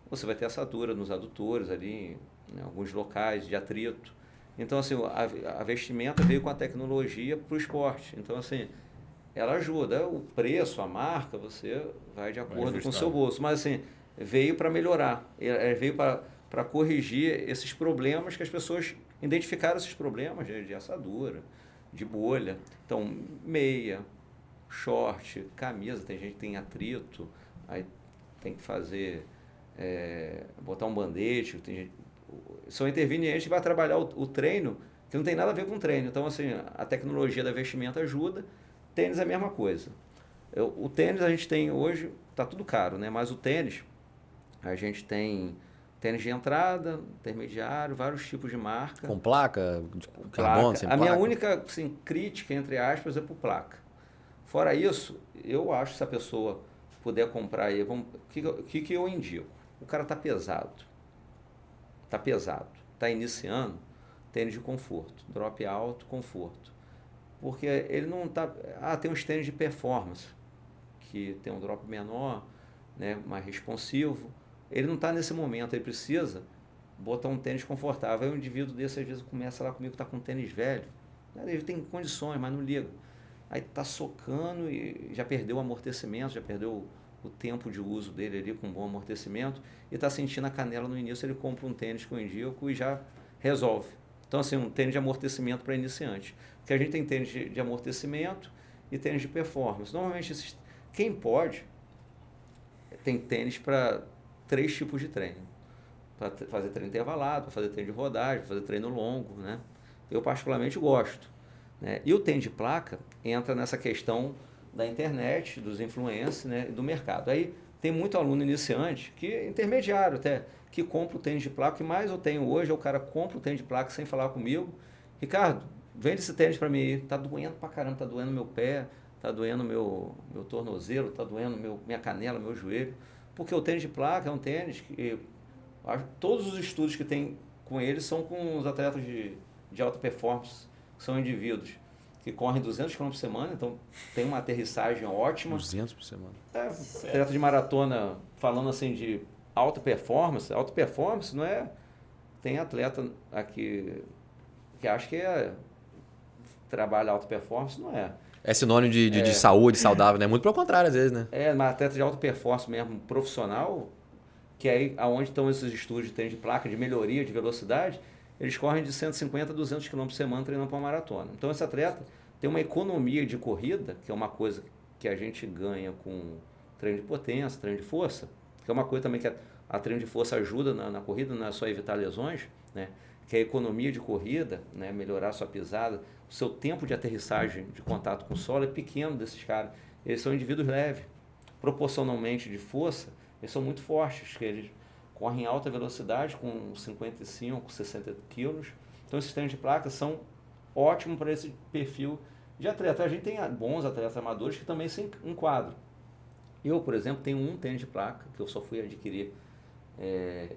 você vai ter assadura nos adutores ali, em alguns locais de atrito. Então, assim, a vestimenta veio com a tecnologia para o esporte. Então, assim, ela ajuda. O preço, a marca, você vai de acordo com o seu bolso. Mas, assim, veio para melhorar. Veio para corrigir esses problemas que as pessoas identificaram, esses problemas de assadura, de bolha. Então, meia, short, camisa, tem gente que tem atrito, aí tem que fazer, botar um band-aid, tem gente, são intervenientes que vai trabalhar o treino, que não tem nada a ver com o treino. Então, assim, a tecnologia da vestimenta ajuda, tênis é a mesma coisa. O tênis a gente tem hoje, está tudo caro, né? Mas o tênis, a gente tem tênis de entrada, intermediário, vários tipos de marca. Com placa, de carbono, sem placa? A minha única assim, crítica, entre aspas, é por placa. Fora isso, eu acho que se a pessoa puder comprar aí, o que eu indico? O cara está pesado. Está iniciando, tênis de conforto, drop alto, conforto. Porque ele não está... tem uns tênis de performance, que tem um drop menor, né, mais responsivo. Ele não está nesse momento, ele precisa botar um tênis confortável. Aí um indivíduo desse, às vezes, começa lá comigo, está com um tênis velho. Ele tem condições, mas não liga. Aí está socando e já perdeu o amortecimento, já perdeu o tempo de uso dele ali com um bom amortecimento e está sentindo a canela no início, ele compra um tênis que eu indico e já resolve. Então, assim, um tênis de amortecimento para iniciante. Porque a gente tem tênis de amortecimento e tênis de performance. Normalmente, quem pode, tem tênis para 3 tipos de treino. Para fazer treino intervalado, para fazer treino de rodagem, para fazer treino longo, né? Eu particularmente gosto, né? E o tênis de placa entra nessa questão da internet, dos influencers, né, e do mercado. Aí tem muito aluno iniciante, que intermediário até, que compra o tênis de placa. O que mais eu tenho hoje é o cara compra o tênis de placa sem falar comigo. Ricardo, vende esse tênis para mim. Tá doendo pra caramba, tá doendo meu pé, tá doendo meu tornozelo, tá doendo minha canela, meu joelho. Porque o tênis de placa é um tênis que todos os estudos que tem com ele são com os atletas de alta performance, que são indivíduos que correm 200 km por semana, então tem uma aterrissagem ótima. 200 por semana. Atleta de maratona, falando assim de alta performance não é... Tem atleta aqui que acha que trabalha alta performance, não é. É sinônimo de saúde, saudável, né? Muito pelo contrário, às vezes, né? Mas atleta de alta performance mesmo, profissional, que é aí aonde estão esses estudos de tênis de placa, de melhoria, de velocidade, eles correm de 150 a 200 km por semana treinando para uma maratona. Então, esse atleta tem uma economia de corrida, que é uma coisa que a gente ganha com treino de potência, treino de força, que é uma coisa também que a treino de força ajuda na corrida, não é só evitar lesões, né? Que é a economia de corrida, né? Melhorar a sua pisada, o seu tempo de aterrissagem, de contato com o solo é pequeno desses caras. Eles são indivíduos leves. proporcionalmente de força, eles são muito fortes, que eles correm em alta velocidade com 55, 60 quilos. Então esses tênis de placa são ótimos para esse perfil de atleta. A gente tem bons atletas amadores que também se enquadram. Eu, por exemplo, tenho um tênis de placa que eu só fui adquirir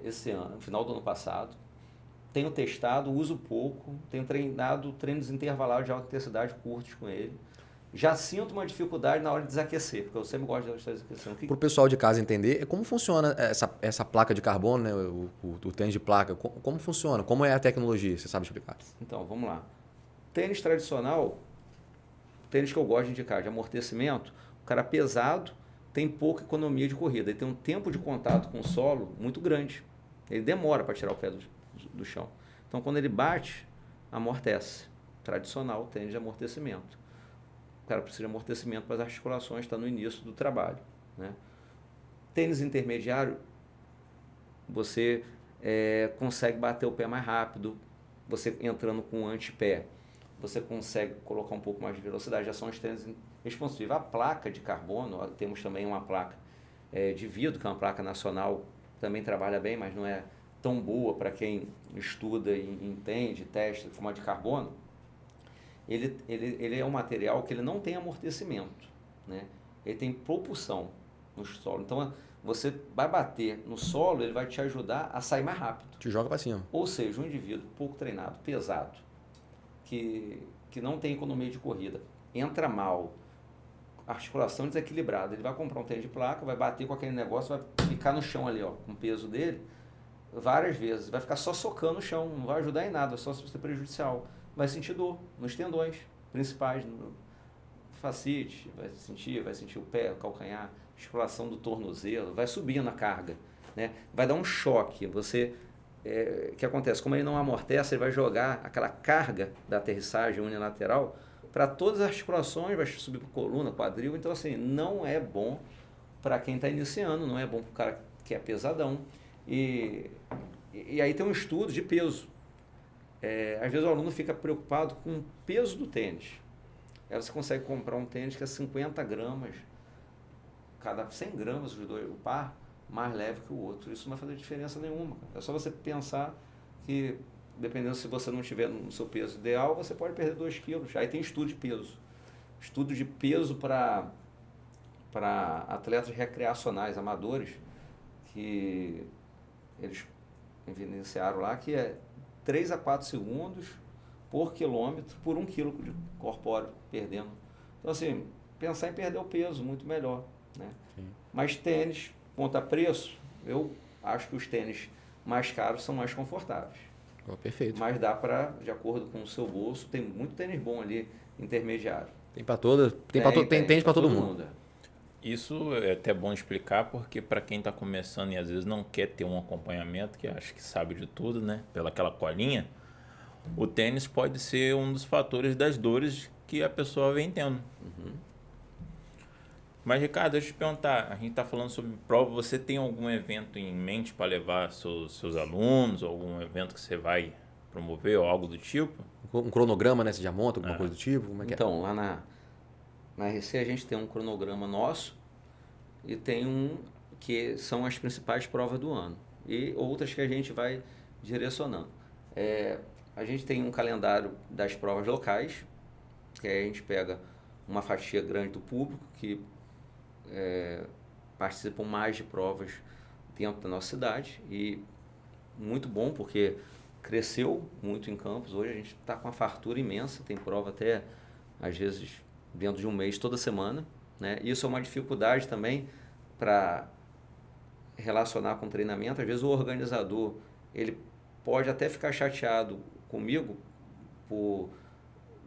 esse ano, no final do ano passado. Tenho testado, uso pouco, tenho treinado treinos intervalados de alta intensidade curtos com ele. Já sinto uma dificuldade na hora de desaquecer, porque eu sempre gosto de estar desaquecendo. Para o pessoal de casa entender, como funciona essa placa de carbono, né? O tênis de placa, como funciona? Como é a tecnologia? Você sabe explicar? Então, vamos lá. Tênis tradicional, tênis que eu gosto de indicar, de amortecimento, o cara pesado, tem pouca economia de corrida, ele tem um tempo de contato com o solo muito grande. Ele demora para tirar o pé do chão. Então, quando ele bate, amortece. Tradicional, tênis de amortecimento. O cara precisa de amortecimento para as articulações, está no início do trabalho. Né? Tênis intermediário, você consegue bater o pé mais rápido, você entrando com antepé, você consegue colocar um pouco mais de velocidade, já são os tênis responsivos. A placa de carbono, temos também uma placa de vidro, que é uma placa nacional, também trabalha bem, mas não é tão boa para quem estuda e entende, testa, como a de carbono. Ele é um material que ele não tem amortecimento, né? Ele tem propulsão no solo. Então, você vai bater no solo, ele vai te ajudar a sair mais rápido. Te joga para cima. Ou seja, um indivíduo pouco treinado, pesado, que não tem economia de corrida, entra mal, articulação desequilibrada, ele vai comprar um tênis de placa, vai bater com aquele negócio, vai ficar no chão ali, ó, com o peso dele, várias vezes, vai ficar só socando o chão, não vai ajudar em nada, só se ser prejudicial. Vai sentir dor nos tendões principais, no facite, vai sentir o pé, o calcanhar, articulação do tornozelo, vai subindo a carga, né? Vai dar um choque. Você, o que acontece? Como ele não amortece, ele vai jogar aquela carga da aterrissagem unilateral para todas as articulações, vai subir para coluna, quadril. Então, assim, não é bom para quem está iniciando, não é bom para o cara que é pesadão. E aí tem um estudo de peso. Às vezes o aluno fica preocupado com o peso do tênis. Aí você consegue comprar um tênis que é 50 gramas, cada 100 gramas o par, mais leve que o outro. Isso não vai fazer diferença nenhuma. É só você pensar que, dependendo se você não estiver no seu peso ideal, você pode perder 2 quilos. Aí tem estudo de peso. Estudo de peso para atletas recreacionais, amadores, que eles evidenciaram lá que é 3 a 4 segundos por quilômetro por 1 quilo de corpóreo perdendo. Então, assim, pensar em perder o peso, muito melhor. Né? Mas tênis, ponto a preço, eu acho que os tênis mais caros são mais confortáveis. Perfeito. Mas dá para, de acordo com o seu bolso, tem muito tênis bom ali, intermediário. Tem para todas, tem tênis para todo mundo. Isso é até bom explicar, porque para quem está começando e às vezes não quer ter um acompanhamento, que acha que sabe de tudo, né? Pela aquela colinha, o tênis pode ser um dos fatores das dores que a pessoa vem tendo. Uhum. Mas, Ricardo, deixa eu te perguntar, a gente está falando sobre prova, você tem algum evento em mente para levar seus alunos, algum evento que você vai promover ou algo do tipo? Um cronograma, né? Você já monta alguma coisa do tipo? Como é que então, lá na RC a gente tem um cronograma nosso e tem um que são as principais provas do ano e outras que a gente vai direcionando. A gente tem um calendário das provas locais, que aí a gente pega uma fatia grande do público que participam mais de provas dentro da nossa cidade e muito bom porque cresceu muito em Campos. Hoje a gente está com uma fartura imensa, tem prova até às vezes dentro de um mês, toda semana, né? Isso é uma dificuldade também para relacionar com o treinamento. Às vezes o organizador, ele pode até ficar chateado comigo por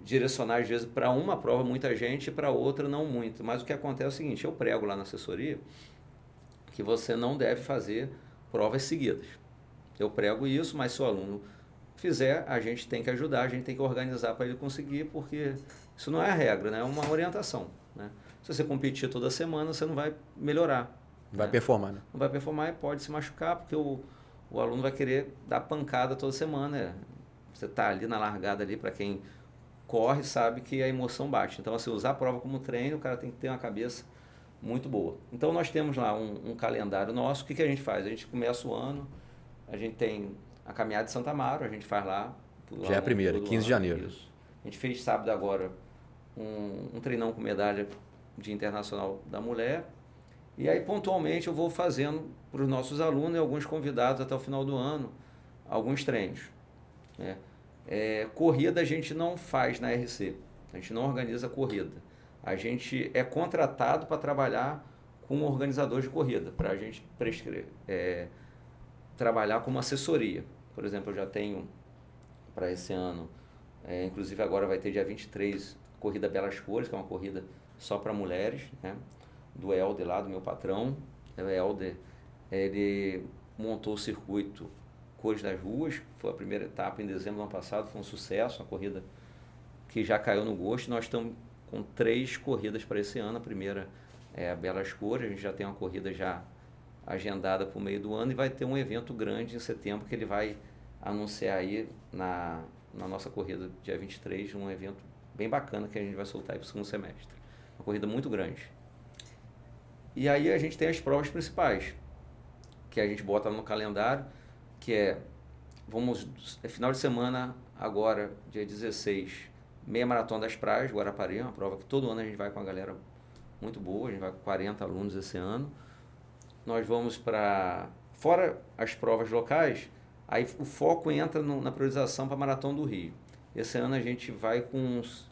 direcionar às vezes para uma prova muita gente e para outra não muito. Mas o que acontece é o seguinte, eu prego lá na assessoria que você não deve fazer provas seguidas. Eu prego isso, mas se o aluno fizer, a gente tem que ajudar, a gente tem que organizar para ele conseguir, porque isso não é a regra, né? É uma orientação. Né? Se você competir toda semana, você não vai melhorar. Não vai performar, né? Não vai performar e pode se machucar, porque o aluno vai querer dar pancada toda semana. Você está ali na largada, ali para quem corre, sabe que a emoção bate. Então, assim, usar a prova como treino, o cara tem que ter uma cabeça muito boa. Então nós temos lá um calendário nosso. O que a gente faz? A gente começa o ano, a gente tem a caminhada de Santa Amaro, a gente faz lá. Já é a primeira, 15 de janeiro. Isso. A gente fez sábado agora um treinão com medalha de Internacional da Mulher. E aí pontualmente eu vou fazendo para os nossos alunos e alguns convidados até o final do ano, alguns treinos. Né? Corrida a gente não faz na RC, a gente não organiza corrida. A gente é contratado para trabalhar com organizadores de corrida, para a gente trabalhar como assessoria. Por exemplo, eu já tenho para esse ano, inclusive agora vai ter dia 23, Corrida Belas Cores, que é uma corrida só para mulheres, né? Do Helder lá, do meu patrão. O Helder, ele montou o circuito Cores das Ruas, foi a primeira etapa em dezembro do ano passado, foi um sucesso, uma corrida que já caiu no gosto. Nós estamos com 3 corridas para esse ano. A primeira é a Belas Cores, a gente já tem uma corrida já agendada para o meio do ano e vai ter um evento grande em setembro que ele vai anunciar aí na nossa corrida dia 23, um evento bem bacana que a gente vai soltar aí para o segundo semestre. Uma corrida muito grande. E aí a gente tem as provas principais, que a gente bota no calendário, que é final de semana agora, dia 16, meia maratona das praias, Guarapari, uma prova que todo ano a gente vai com a galera muito boa, a gente vai com 40 alunos esse ano. Nós vamos fora as provas locais, aí o foco entra na priorização para a Maratona do Rio. Esse ano a gente vai com uns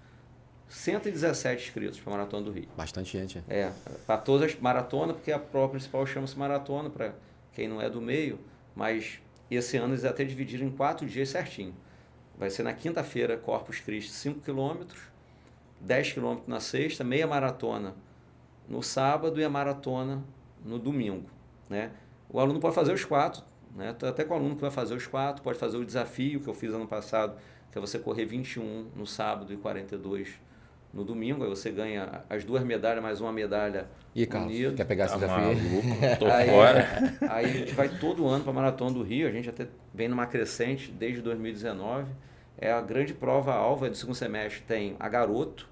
117 inscritos para a Maratona do Rio. Bastante gente. Para todas as maratonas, porque a prova principal chama-se maratona, para quem não é do meio, mas esse ano eles até dividiram em 4 dias certinho. Vai ser na quinta-feira, Corpus Christi, 5 km, 10 km na sexta, meia maratona no sábado e a maratona no domingo. Né? O aluno pode fazer os 4, né? Até com o aluno que vai fazer os 4, pode fazer o desafio que eu fiz ano passado, que é você correr 21 no sábado e 42 no domingo, aí você ganha as 2 medalhas, mais uma medalha unida. Quer pegar esse desafio? Tô fora. Aí a gente vai todo ano para a Maratona do Rio, a gente até vem numa crescente desde 2019. É a grande prova-alvo do segundo semestre, tem a Garoto,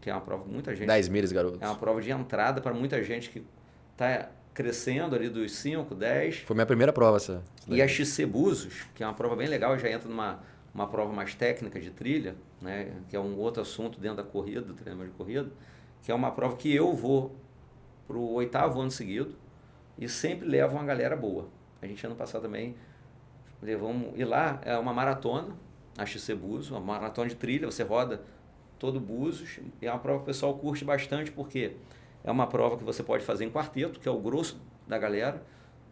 que é uma prova que muita gente... 10 milhas, garoto. É uma prova de entrada para muita gente que está crescendo ali dos 5, 10. Foi minha primeira prova essa. E a XC Búzios, que é uma prova bem legal, já entra numa prova mais técnica de trilha, né, que é um outro assunto dentro da corrida, do treinamento de corrida, que é uma prova que eu vou para o 8º ano seguido e sempre levo uma galera boa. A gente ano passado também levamos... E lá é uma maratona, a XC Búzios, uma maratona de trilha, você roda todo Búzios, e é uma prova que o pessoal curte bastante, porque é uma prova que você pode fazer em quarteto, que é o grosso da galera.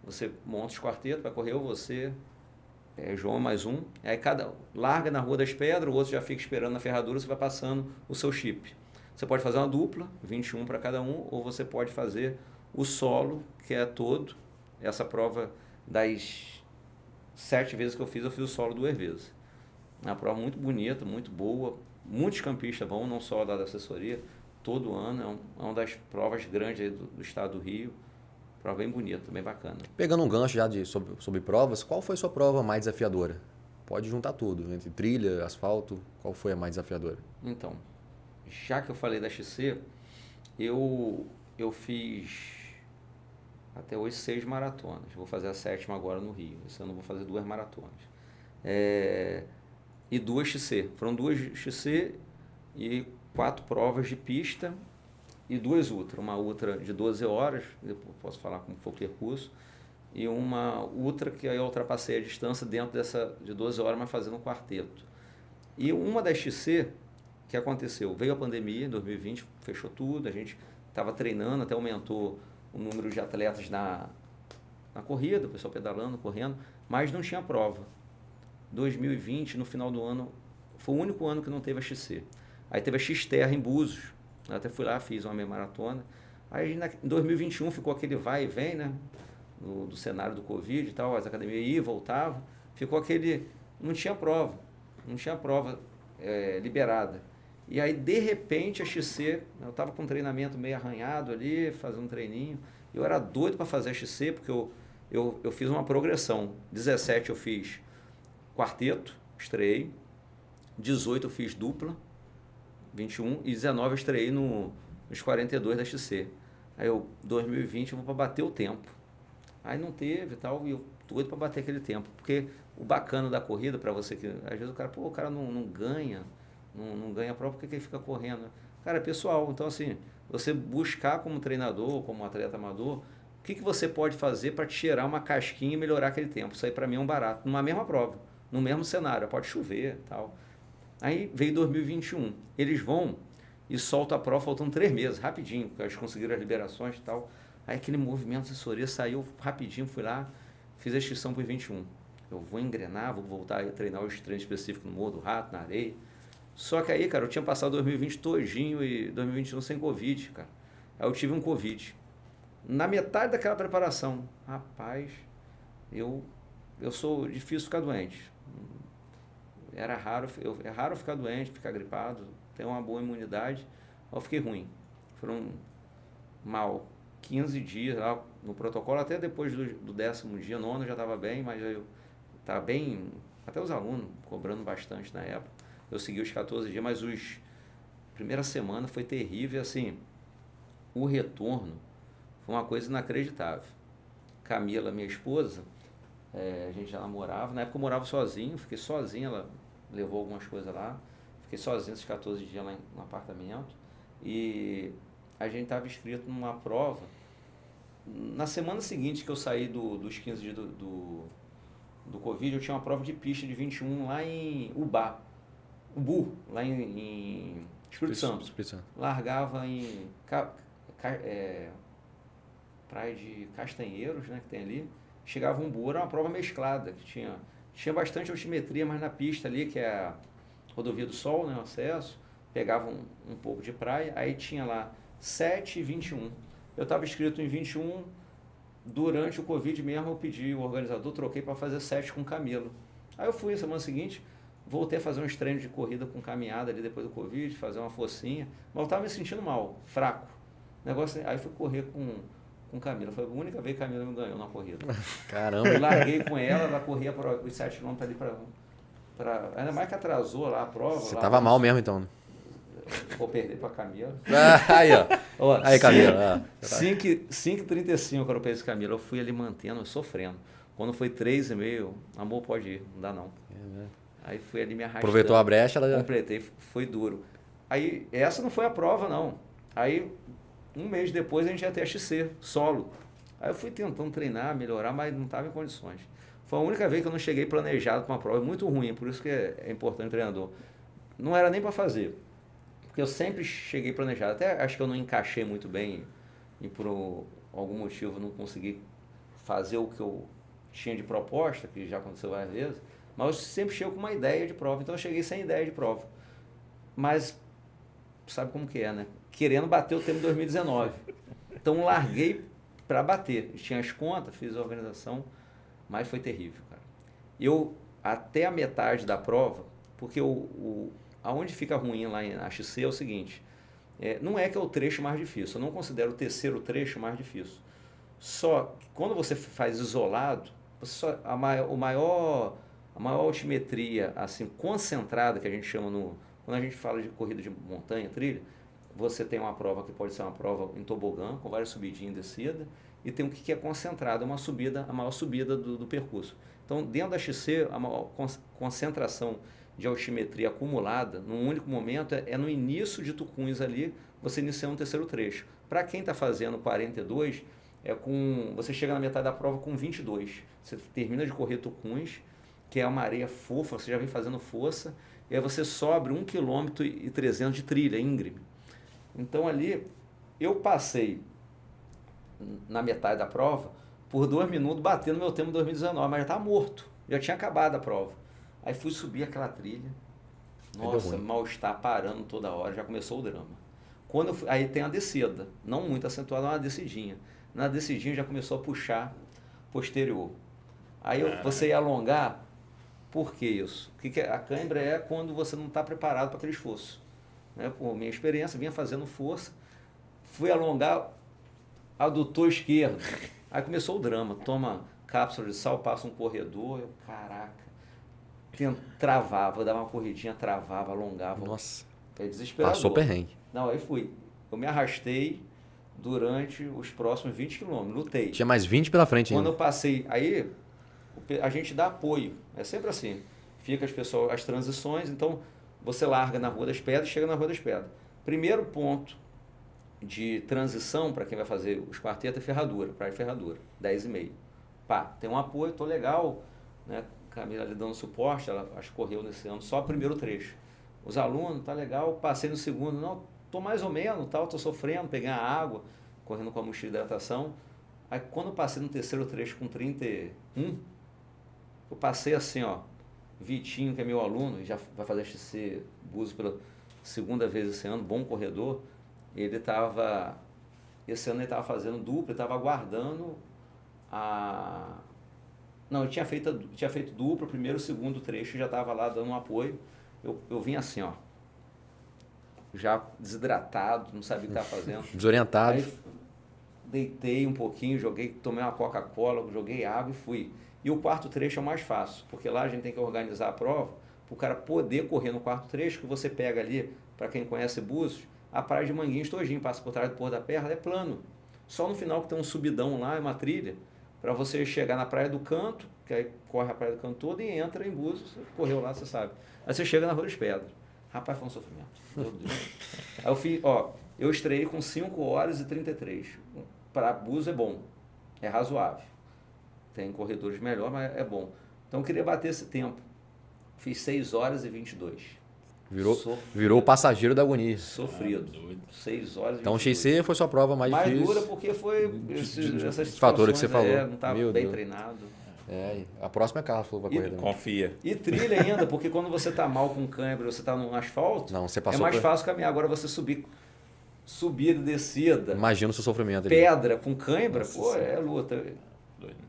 Você monta os quartetos, vai correr você... João mais um, aí cada larga na Rua das Pedras, o outro já fica esperando na ferradura, você vai passando o seu chip. Você pode fazer uma dupla, 21 para cada um, ou você pode fazer o solo, que é todo. Essa prova, das 7 vezes que eu fiz o solo 2 vezes. É uma prova muito bonita, muito boa, muitos campistas vão, não só da assessoria, todo ano, é uma das provas grandes aí do estado do Rio. Prova bem bonita, bem bacana. Pegando um gancho já sobre provas, qual foi a sua prova mais desafiadora? Pode juntar tudo, entre trilha, asfalto, qual foi a mais desafiadora? Então, já que eu falei da XC, eu fiz até hoje 6 maratonas. Vou fazer a 7ª agora no Rio. Esse ano eu vou fazer 2 maratonas. E 2 XC. Foram 2 XC e 4 provas de pista e 2 ultra. Uma ultra de 12 horas, eu posso falar como foi o percurso, e uma ultra que aí eu ultrapassei a distância dentro dessa de 12 horas, mas fazendo um quarteto. E uma das XC, que aconteceu, veio a pandemia em 2020, fechou tudo, a gente estava treinando, até aumentou o número de atletas na corrida, o pessoal pedalando, correndo, mas não tinha prova. 2020, no final do ano, foi o único ano que não teve a XC. Aí teve a X-Terra em Búzios, eu até fui lá, fiz uma meia maratona. Aí em 2021 ficou aquele vai e vem, né? Do cenário do Covid e tal, as academias iam e voltavam. Ficou aquele... Não tinha prova liberada. E aí, de repente, a XC, eu estava com um treinamento meio arranhado ali, fazendo um treininho. Eu era doido para fazer a XC, porque eu fiz uma progressão. 17 eu fiz quarteto, estreiei. 18 eu fiz dupla, 21, e 19 eu estreiei nos 42 da XC. Aí 2020 eu vou para bater o tempo. Aí não teve e tal, e eu doido para bater aquele tempo. Porque o bacana da corrida, para você que... Às vezes o cara não ganha, não ganha a prova, por que ele fica correndo? Cara, é pessoal. Então, assim, você buscar como treinador, como atleta amador, o que você pode fazer para tirar uma casquinha e melhorar aquele tempo? Isso aí para mim é um barato. Numa mesma prova, no mesmo cenário, pode chover e tal. Aí veio 2021. Eles vão e soltam a prova faltando 3 meses, rapidinho, porque eles conseguiram as liberações e tal. Aí aquele movimento de assessoria saiu rapidinho, fui lá, fiz a inscrição para o 21. Eu vou engrenar, vou voltar a treinar os treinos específicos no Morro do Rato, na areia. Só que aí, cara, eu tinha passado 2020 todinho e 2021 sem Covid, cara. Aí eu tive um Covid. Na metade daquela preparação, rapaz, eu sou difícil ficar doente. É raro ficar doente, ficar gripado, tenho uma boa imunidade. Eu fiquei ruim. Foram mal 15 dias lá no protocolo, até depois do 10º dia, 9º já estava bem, mas eu estava bem, até os alunos cobrando bastante na época. Eu segui os 14 dias, mas primeira semana foi terrível, assim, o retorno foi uma coisa inacreditável. Camila, minha esposa, a gente já namorava, na época eu morava sozinho, fiquei sozinho, ela levou algumas coisas lá, fiquei sozinho esses 14 dias lá no apartamento, e a gente estava inscrito numa prova. Na semana seguinte que eu saí dos 15 dias do Covid, eu tinha uma prova de pista de 21 lá em Ubu, lá em Espírito Santo. Largava em Praia de Castanheiros, né, que tem ali. Chegava um Umbu, era uma prova mesclada, que tinha bastante altimetria, mas na pista ali, que é a Rodovia do Sol, né, o acesso, pegava um pouco de praia, aí tinha lá 7 e 21. Eu estava inscrito em 21, durante o Covid mesmo eu pedi o organizador, troquei para fazer 7 com Camilo. Aí eu fui na semana seguinte, voltei a fazer uns treinos de corrida com caminhada ali depois do Covid, fazer uma focinha, mas eu estava me sentindo mal, fraco. Aí fui correr com Camila. Foi a única vez que a Camila me ganhou na corrida. Caramba. Eu larguei com ela corria os 7 km ali ainda mais que atrasou lá a prova. Você tava mal mesmo então, né? Vou perder pra Camila. Aí, ó. Aí, Camila. 5h35 quando eu perdi Camila. Eu fui ali mantendo, sofrendo. Quando foi 3h30, amor, pode ir, não dá não. Aí fui ali me arrastando. Aproveitou a brecha, ela já... Completei, foi duro. Aí, essa não foi a prova, não. Aí, um mês depois, a gente ia ter a XC, solo. Aí eu fui tentando treinar, melhorar, mas não estava em condições. Foi a única vez que eu não cheguei planejado para uma prova. É muito ruim, por isso que é importante o treinador. Não era nem para fazer. Porque eu sempre cheguei planejado. Até acho que eu não encaixei muito bem e por algum motivo não consegui fazer o que eu tinha de proposta, que já aconteceu várias vezes. Mas eu sempre chego com uma ideia de prova. Então eu cheguei sem ideia de prova. Mas sabe como que é, né? Querendo bater o tempo de 2019. Então larguei para bater. Tinha as contas, fiz a organização, mas foi terrível, cara. Eu, até a metade da prova, porque aonde fica ruim lá na XC é o seguinte, não é que é o trecho mais difícil, eu não considero o terceiro trecho mais difícil. Só que quando você faz isolado, a maior altimetria assim, concentrada, que a gente chama quando a gente fala de corrida de montanha, trilha, você tem uma prova que pode ser uma prova em tobogã, com várias subidinhas e descida, e tem o que é concentrado, a maior subida do percurso. Então, dentro da XC, a maior concentração de altimetria acumulada, num único momento, é no início de Tucuns ali, você inicia um terceiro trecho. Para quem está fazendo 42, você chega na metade da prova com 22. Você termina de correr Tucuns, que é uma areia fofa, você já vem fazendo força, e aí você sobe 1,3 km de trilha íngreme. Então ali, eu passei na metade da prova, por 2 minutos, batendo meu tempo em 2019, mas já estava morto, já tinha acabado a prova. Aí fui subir aquela trilha, nossa, mal-estar parando toda hora, já começou o drama. Aí tem a descida, não muito acentuada, uma descidinha. Na descidinha já começou a puxar posterior. Aí você ia alongar, por que isso? Porque a cãibra é quando você não está preparado para aquele esforço. Né? Por minha experiência, vinha fazendo força, fui alongar adutor esquerdo. Aí começou o drama, toma cápsula de sal, passa um corredor, caraca. Travava, dava uma corridinha, travava, alongava. Nossa. É desesperador. Passou perrengue. Não, aí fui. Eu me arrastei, durante os próximos 20 quilômetros. Lutei. Tinha mais 20 pela frente Quando ainda. eu passei, aí a gente dá apoio. É sempre assim. Fica as transições, então você larga na Rua das Pedras e chega na Rua das Pedras. Primeiro ponto de transição para quem vai fazer os quartetos é Ferradura, Praia de Ferradura, 10h30. Pá, tem um apoio, tô legal, né? Camila ali dando suporte, ela acho que correu nesse ano só o primeiro trecho. Os alunos, tá legal, passei no segundo, não, tô mais ou menos, tal, tô sofrendo, peguei a água, correndo com a mochila de hidratação. Aí quando eu passei no terceiro trecho com 31, eu passei assim, ó, Vitinho, que é meu aluno, já vai fazer XC Búzios pela segunda vez esse ano, bom corredor, esse ano ele estava fazendo dupla, ele estava aguardando não, ele tinha feito dupla, primeiro, segundo trecho, já estava lá dando um apoio, eu vim assim, ó, já desidratado, não sabia o que estava fazendo. Desorientado. Aí deitei um pouquinho, tomei uma Coca-Cola, joguei água e fui. E o quarto trecho é o mais fácil, porque lá a gente tem que organizar a prova para o cara poder correr no quarto trecho, que você pega ali, para quem conhece Búzios, a praia de Manguinhos todinho, passa por trás do Porto da Perla, é plano. Só no final que tem um subidão lá, é uma trilha, para você chegar na Praia do Canto, que aí corre a Praia do Canto toda e entra em Búzios, você correu lá, você sabe. Aí você chega na Rua das Pedras. Rapaz, foi um sofrimento. Meu Deus. Aí eu estreiei com 5h33. Para Búzios é bom, é razoável. Tem corredores melhor, mas é bom. Então eu queria bater esse tempo. Fiz 6h22. Virou o passageiro da agonia. Sofrido. 6h22. Então o XC foi sua prova mais difícil. Mais dura porque foi essas fatores que você falou. não estava bem treinado. A próxima é carro, falou pra correr também. Confia. E trilha ainda, porque quando você está mal com cãibra, você está no asfalto, é mais fácil caminhar. Agora você subida e descida. Imagina o seu sofrimento ali. Pedra com cãibra, é luta. Doido.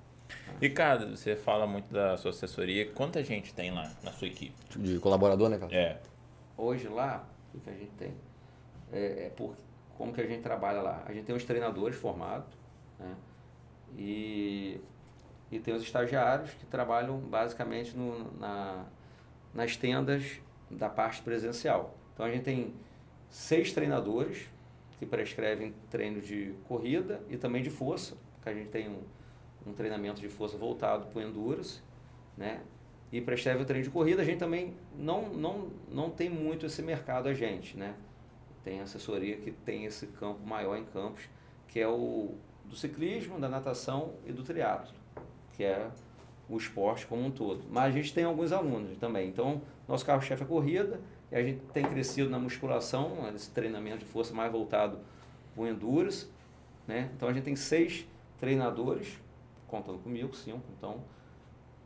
Ricardo, você fala muito da sua assessoria. Quanta gente tem lá na sua equipe? De colaborador, né, cara? Hoje lá, o que a gente tem? Como que a gente trabalha lá? A gente tem os treinadores formados, né? E tem os estagiários que trabalham basicamente nas tendas da parte presencial. Então a gente tem 6 treinadores que prescrevem treino de corrida e também de força, porque a gente tem um treinamento de força voltado para o endurance, né? E prescreve o treino de corrida. A gente também não tem muito esse mercado, a gente, né? Tem assessoria que tem esse campo maior em Campos, que é o do ciclismo, da natação e do triatlo, que é o esporte como um todo. Mas a gente tem alguns alunos também. Então, nosso carro-chefe é corrida, e a gente tem crescido na musculação, esse treinamento de força mais voltado para o endurance, né? Então, a gente tem 6 treinadores, contando comigo, 5, então,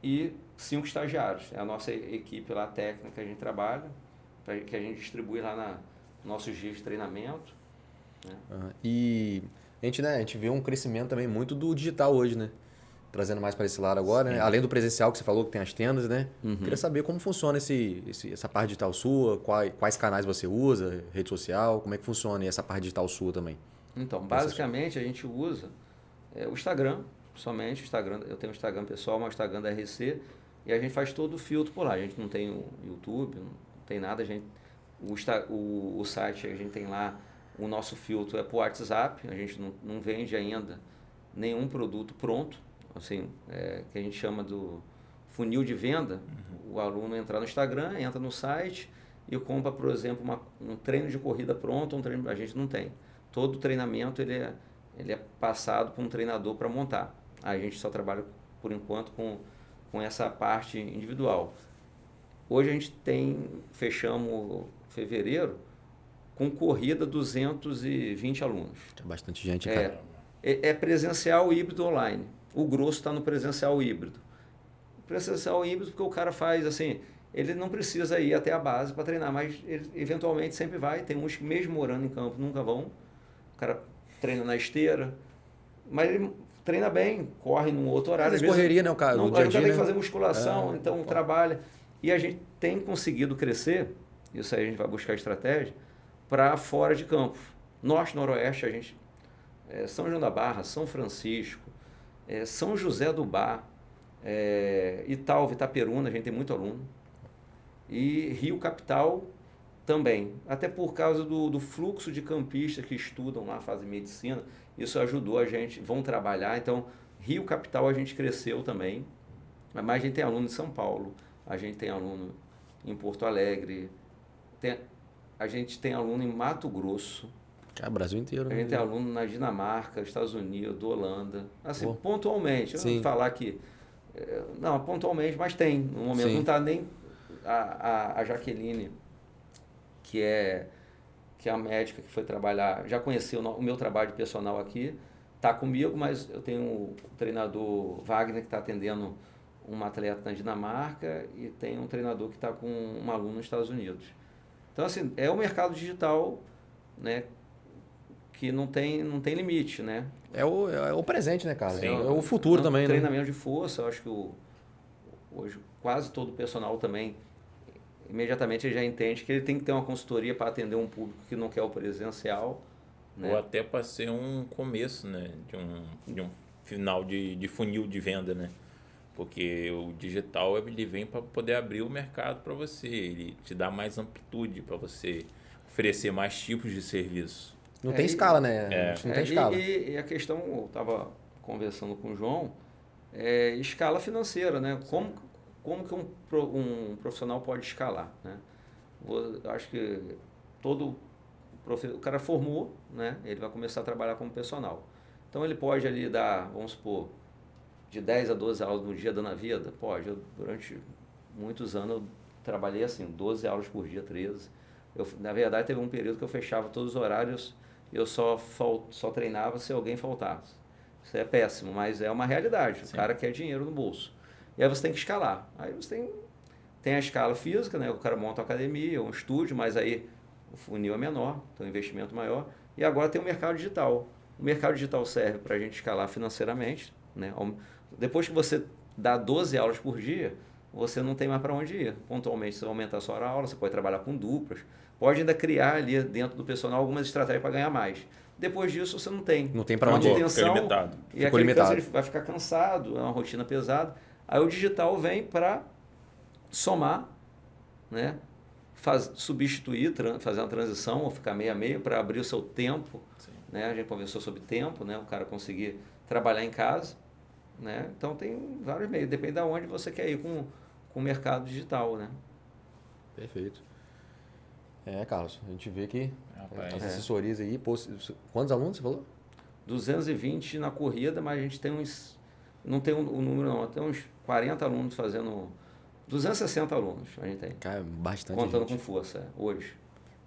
e 5 estagiários. É a nossa equipe lá técnica que a gente trabalha, que a gente distribui lá nossos dias de treinamento. Né? E a gente vê um crescimento também muito do digital hoje, né? Trazendo mais para esse lado agora, né? Além do presencial que você falou, que tem as tendas, né? Queria saber como funciona essa parte digital sua, quais canais você usa, rede social, como é que funciona essa parte digital sua também? Então, basicamente a gente usa o Instagram, somente o Instagram. Eu tenho o Instagram pessoal, mas o Instagram da RC, e a gente faz todo o filtro por lá. A gente não tem o YouTube, não tem nada. O site, a gente tem lá, o nosso filtro é por WhatsApp, a gente não vende ainda nenhum produto pronto, assim, que a gente chama do funil de venda. O aluno entra no Instagram, entra no site e compra, por exemplo, um treino de corrida pronto, a gente não tem. Todo treinamento ele é passado por um treinador para montar. A gente só trabalha, por enquanto, com essa parte individual. Hoje a gente fechamos fevereiro com corrida 220 alunos. Tem bastante gente, cara. É presencial, híbrido, online. O grosso está no presencial híbrido. Presencial híbrido porque o cara faz assim, ele não precisa ir até a base para treinar, mas ele eventualmente sempre vai. Tem uns que mesmo morando em campo nunca vão. O cara treina na esteira, mas ele treina bem, corre num outro horário. Às vezes correria, né? O cara tem que fazer musculação, então trabalha. E a gente tem conseguido crescer, isso aí a gente vai buscar estratégia, para fora de campo. Norte, Noroeste, a gente... São João da Barra, São Francisco, São José do Bar, Italva, Itaperuna, a gente tem muito aluno. E Rio Capital Também. Até por causa do fluxo de campistas que estudam lá, fazem medicina. Isso ajudou a gente, vão trabalhar. Então, Rio Capital a gente cresceu também. Mas a gente tem aluno em São Paulo, a gente tem aluno em Porto Alegre, a gente tem aluno em Mato Grosso. Brasil inteiro. A gente tem aluno na Dinamarca, Estados Unidos, Holanda. Assim, pontualmente. Eu não Sim. vou falar que... Não, pontualmente, mas tem. No momento Sim. não está nem... A Jaqueline, que é a médica que foi trabalhar, já conheceu o meu trabalho de personal aqui, está comigo, mas eu tenho o treinador Wagner que está atendendo uma atleta na Dinamarca e tem um treinador que está com um aluno nos Estados Unidos. Então, assim, é o mercado digital, né, que não tem limite, né? É o presente, né, cara? Sim. É o futuro também, né? Treinamento de força, eu acho que hoje quase todo o personal também, imediatamente ele já entende que ele tem que ter uma consultoria para atender um público que não quer o presencial. Né? Ou até para ser um começo, né? De um final de funil de venda, né? Porque o digital ele vem para poder abrir o mercado para você, ele te dá mais amplitude para você oferecer mais tipos de serviço. Não tem escala, né? Não tem escala. E a questão, eu estava conversando com o João, é escala financeira, né? Como que um profissional pode escalar, né? Eu acho que o cara formou, né? Ele vai começar a trabalhar como personal. Então ele pode ali dar, vamos supor, de 10 a 12 aulas no dia dando a vida? Pode. Durante muitos anos eu trabalhei assim, 12 aulas por dia, 13. Na verdade, teve um período que eu fechava todos os horários e eu só treinava se alguém faltasse. Isso é péssimo, mas é uma realidade. Sim. O cara quer dinheiro no bolso. E aí você tem que escalar. Aí você tem a escala física, né? O cara monta uma academia, um estúdio, mas aí o funil é menor, então o investimento maior. E agora tem o mercado digital. O mercado digital serve para a gente escalar financeiramente, né? Depois que você dá 12 aulas por dia, você não tem mais para onde ir. Pontualmente você vai aumentar a sua aula, você pode trabalhar com duplas, pode ainda criar ali dentro do personal algumas estratégias para ganhar mais. Depois disso você não tem. Não tem para onde onde ir. Fica limitado. E aquele caso ele vai ficar cansado, é uma rotina pesada. Aí o digital vem para somar, né? Substituir, fazer uma transição ou ficar meio a meio para abrir o seu tempo. Né? A gente conversou sobre tempo, né? O cara conseguir trabalhar em casa. Né? Então tem vários meios, depende de onde você quer ir com o mercado digital. Né? Perfeito. Carlos, a gente vê que Rapaz, as assessorias aí, quantos alunos você falou? 220 na corrida, mas a gente tem não tem um número não, tem uns 40 alunos fazendo, 260 alunos a gente tem. Cara, bastante contando gente. com força, hoje.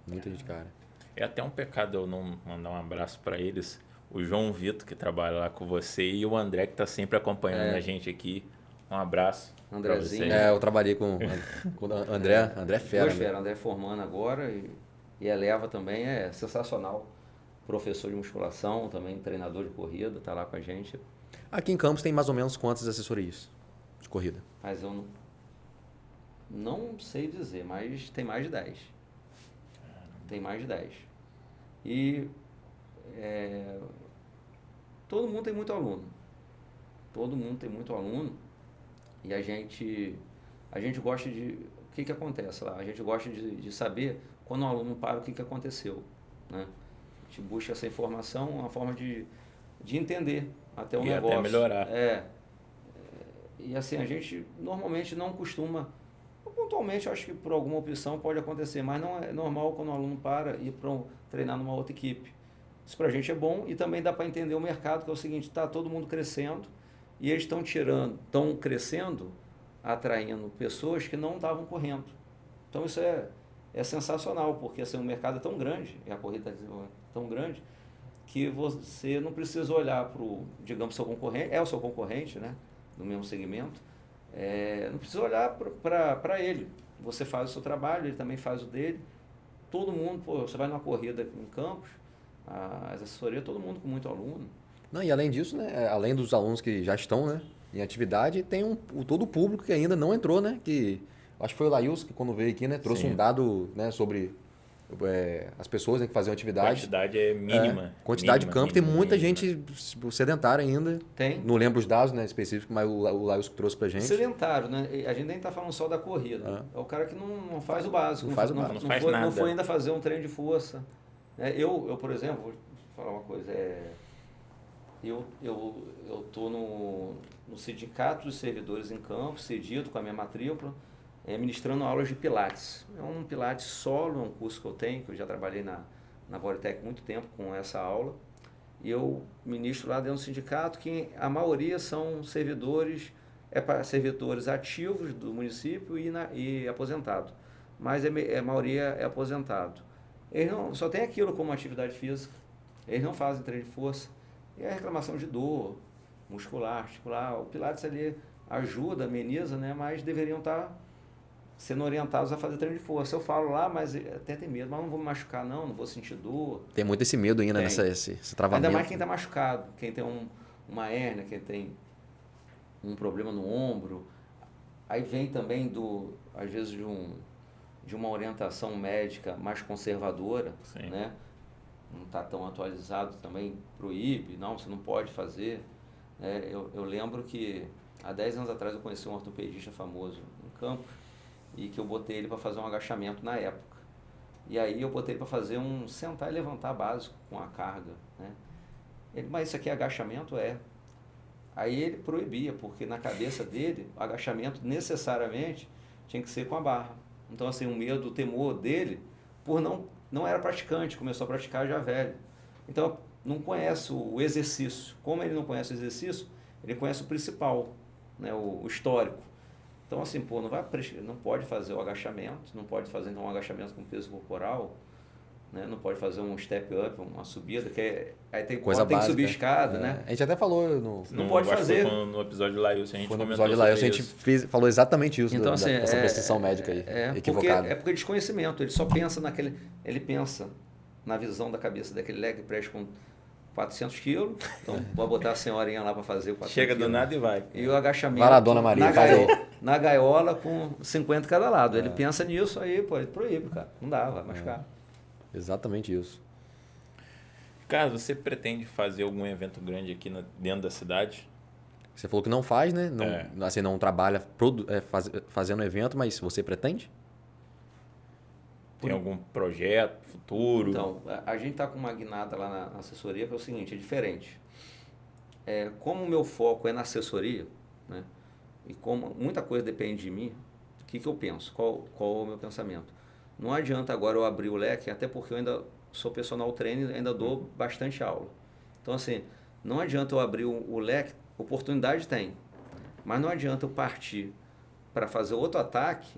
Muita gente, cara. É até um pecado eu não mandar um abraço para eles. O João Vitor, que trabalha lá com você, e o André, que está sempre acompanhando a gente aqui. Um abraço. Andrezinho. Eu trabalhei com o André Fera. André formando agora e eleva também, é sensacional. Professor de musculação, também treinador de corrida, está lá com a gente. Aqui em Campos tem mais ou menos quantas assessorias de corrida? Mas eu não sei dizer, mas tem mais de 10. Tem mais de 10. E todo mundo tem muito aluno. Todo mundo tem muito aluno. E a gente gosta de... O que acontece lá? A gente gosta de saber, quando um aluno para, o que aconteceu. Né? A gente busca essa informação, uma forma de entender até o negócio. Até melhorar. E assim, a gente normalmente não costuma... Pontualmente, eu acho que por alguma opção pode acontecer, mas não é normal quando o aluno para ir para treinar numa outra equipe. Isso para a gente é bom e também dá para entender o mercado, que é o seguinte, está todo mundo crescendo e eles estão crescendo, atraindo pessoas que não estavam correndo. Então isso é sensacional, porque assim, o mercado é tão grande, e a corrida é tão grande, que você não precisa olhar para o, digamos, seu concorrente, é o seu concorrente, né, do mesmo segmento, não precisa olhar para ele. Você faz o seu trabalho, ele também faz o dele. Todo mundo, você vai numa corrida em Campos, as assessorias, todo mundo com muito aluno. Não, e além disso, né, além dos alunos que já estão, né, em atividade, tem todo o público que ainda não entrou, né, que acho que foi o Laíus que quando veio aqui, né, trouxe Sim. um dado, né, sobre as pessoas, né, que faziam A atividade. quantidade é mínima. Quantidade de mínima, campo, tem mínima, muita mínima. gente sedentária ainda. Tem. Não lembro os dados, né, específicos, mas o Laios trouxe pra gente. Sedentário, né? A gente nem está falando só da corrida. É o cara que não faz o básico. Não faz o básico. Não faz foi, nada. não foi ainda fazer um treino de força. Eu, por exemplo, vou falar uma coisa. Eu estou no Sindicato dos Servidores em Campo, cedido com a minha matrícula, ministrando aulas de Pilates. É um Pilates solo, é um curso que eu tenho, que eu já trabalhei na Bodytech muito tempo com essa aula. E eu ministro lá dentro do sindicato, que a maioria são servidores, para servidores ativos do município e aposentado. Mas a maioria é aposentado. Eles só tem aquilo como atividade física. Eles não fazem treino de força. E a reclamação de dor, muscular, articular, o Pilates ali ajuda, ameniza, né? Mas deveriam estar sendo orientados a fazer treino de força. Eu falo lá, mas até tem medo, mas não vou me machucar não vou sentir dor. Tem muito esse medo ainda, esse travamento. Ainda mais quem está machucado, quem tem uma hérnia, quem tem um problema no ombro. Aí vem também, às vezes, de uma orientação médica mais conservadora, Sim. né? Não está tão atualizado também, proíbe, não, você não pode fazer. Eu lembro que há 10 anos atrás eu conheci um ortopedista famoso em Campos e que eu botei ele para fazer um agachamento na época. E aí eu botei ele para fazer um sentar e levantar básico com a carga, né? Ele, mas isso aqui é agachamento? Aí ele proibia, porque na cabeça dele, o agachamento necessariamente tinha que ser com a barra. Então, assim, o medo, o temor dele, por não era praticante, começou a praticar já velho. Então, não conhece o exercício. Como ele não conhece o exercício, ele conhece o principal, né, o histórico. Então, assim, não pode fazer o agachamento, não pode fazer então, um agachamento com peso corporal, né, não pode fazer um step up, uma subida, aí tem que subir escada, né? A gente até falou não pode fazer. No episódio do Laíus, a gente foi no comentou episódio do Laíus, a gente falou exatamente isso, então, assim, dessa prescrição médica aí, equivocada. Porque é desconhecimento, ele só pensa ele pensa na visão da cabeça daquele leg press com 400 quilos, então vou botar a senhorinha lá para fazer o 400 Chega quilos. do nada e vai. E o agachamento Vai lá, Dona Maria, na gaiola com 50 cada lado. Ele pensa nisso, aí ele proíbe, cara. Não dá, vai machucar. Exatamente isso. Cara, você pretende fazer algum evento grande aqui dentro da cidade? Você falou que não faz, né? Assim, não trabalha fazendo evento, mas você pretende? Tem algum projeto futuro? Então, a gente está com uma guinada lá na assessoria, que é o seguinte, é diferente. Como o meu foco é na assessoria, né? E como muita coisa depende de mim, o que eu penso? Qual é o meu pensamento? Não adianta agora eu abrir o leque, até porque eu ainda sou personal trainer, ainda dou bastante aula. Então, assim, não adianta eu abrir o leque, oportunidade tem, mas não adianta eu partir para fazer outro ataque,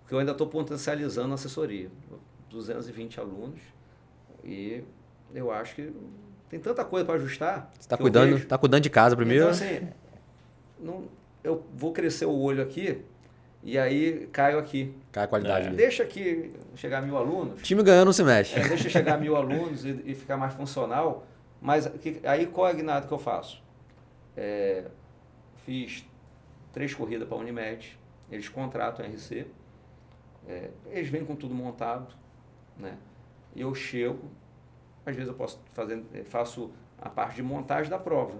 porque eu ainda estou potencializando a assessoria. 220 alunos e eu acho que tem tanta coisa para ajustar. Você está cuidando de casa primeiro? Então, assim, eu vou crescer o olho aqui e aí caio aqui. Cai a qualidade. Deixa aqui chegar a 1000 alunos. O time ganhando não se mexe. Deixa chegar a 1000 alunos e ficar mais funcional. Mas aí qual é a guinada que eu faço? Fiz 3 corridas para a Unimed. Eles contratam a RC. Eles vêm com tudo montado, né? E eu chego, às vezes eu faço a parte de montagem da prova.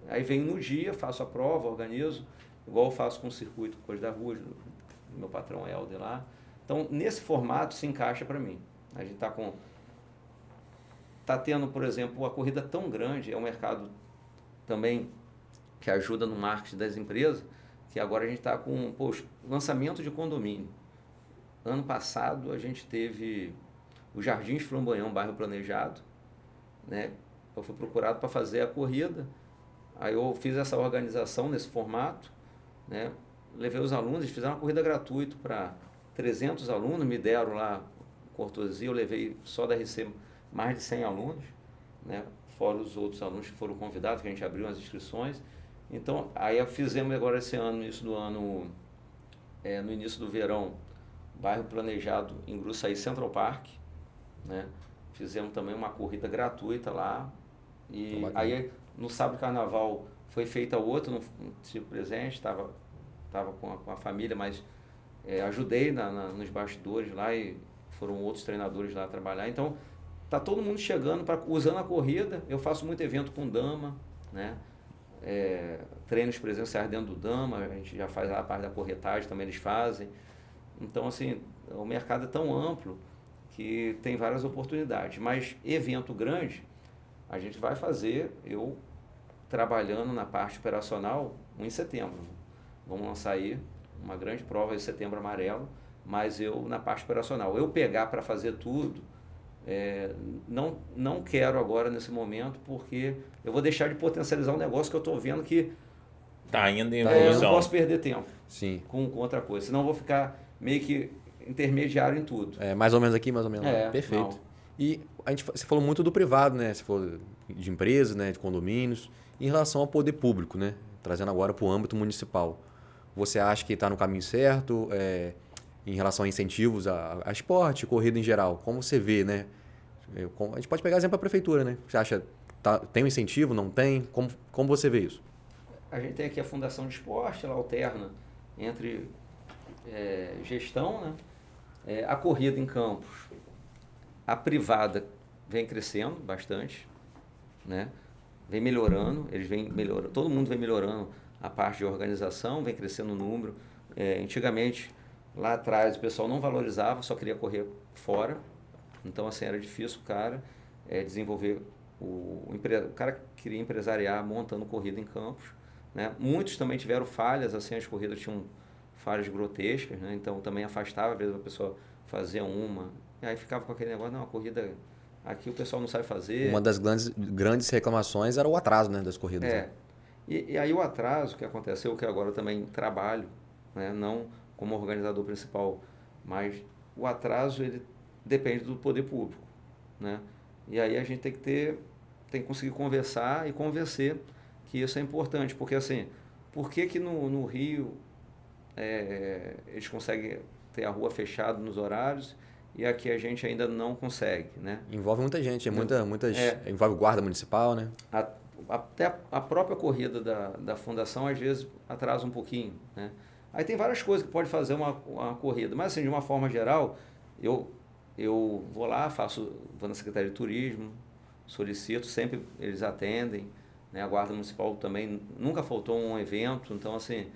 Aí venho no dia, faço a prova, organizo, igual eu faço com o circuito Coisa da Rua, meu patrão é Helder lá. Então, nesse formato se encaixa para mim. A gente está tendo, por exemplo, a corrida tão grande, é um mercado também que ajuda no marketing das empresas, que agora a gente está com lançamento de condomínio. Ano passado a gente teve o Jardins Flamboyant, bairro planejado, né? Eu fui procurado para fazer a corrida, aí eu fiz essa organização nesse formato, né? Levei os alunos, eles fizeram uma corrida gratuita para 300 alunos, me deram lá cortesia, eu levei só da RC mais de 100 alunos, né? Fora os outros alunos que foram convidados, que a gente abriu as inscrições. Então, aí fizemos agora esse ano, no início do verão, bairro planejado em Gruçaí Central Park, né? Fizemos também uma corrida gratuita lá. E aí, no sábado de carnaval, foi feita outra, não tive presente, estava com a família, mas ajudei nos bastidores lá e foram outros treinadores lá trabalhar. Então, tá todo mundo chegando, usando a corrida. Eu faço muito evento com dama, né? Treinos presenciais dentro do dama, a gente já faz a parte da corretagem, também eles fazem. Então, assim, o mercado é tão amplo que tem várias oportunidades. Mas evento grande, a gente vai fazer, eu trabalhando na parte operacional, em setembro. Vamos lançar aí uma grande prova em Setembro Amarelo, mas eu na parte operacional. Eu pegar para fazer tudo, não quero agora nesse momento, porque eu vou deixar de potencializar um negócio que eu estou vendo que Tá ainda em eu evolução. não posso perder tempo Sim. com outra coisa, senão eu vou ficar meio que intermediário em tudo. Mais ou menos aqui, mais ou menos lá. Perfeito. Não. E você falou muito do privado, né? Você falou de empresas, né? De condomínios. Em relação ao poder público, né? Trazendo agora para o âmbito municipal. Você acha que está no caminho certo em relação a incentivos a esporte, corrida em geral? Como você vê, né? A gente pode pegar exemplo da prefeitura, né? Você acha tem um incentivo, não tem? Como você vê isso? A gente tem aqui a Fundação de Esporte, ela alterna entre gestão, né? A corrida em campos, a privada vem crescendo bastante, né? Vem melhorando, eles vêm melhorando, todo mundo vem melhorando a parte de organização, vem crescendo o número. Antigamente, lá atrás, o pessoal não valorizava, só queria correr fora, então assim era difícil o cara desenvolver, o cara queria empresariar montando corrida em campos, né? Muitos também tiveram falhas, assim, as corridas tinham falhas grotescas, né? Então também afastava, às vezes a pessoa fazia uma, e aí ficava com aquele negócio, não, a corrida aqui o pessoal não sabe fazer. Uma das grandes reclamações era o atraso, né, das corridas. Né? E aí o atraso que aconteceu, que agora eu também trabalho, né, não como organizador principal, mas o atraso ele depende do poder público, né? E aí a gente tem que conseguir conversar e convencer que isso é importante, porque assim, por que no Rio eles conseguem ter a rua fechada nos horários e aqui a gente ainda não consegue, né? Envolve muita gente, envolve guarda municipal, né? Até a própria corrida da fundação às vezes atrasa um pouquinho, né? Aí tem várias coisas que pode fazer uma corrida, mas assim, de uma forma geral, eu vou lá, vou na Secretaria de Turismo, solicito, sempre eles atendem, né? A Guarda Municipal também, nunca faltou um evento, então assim,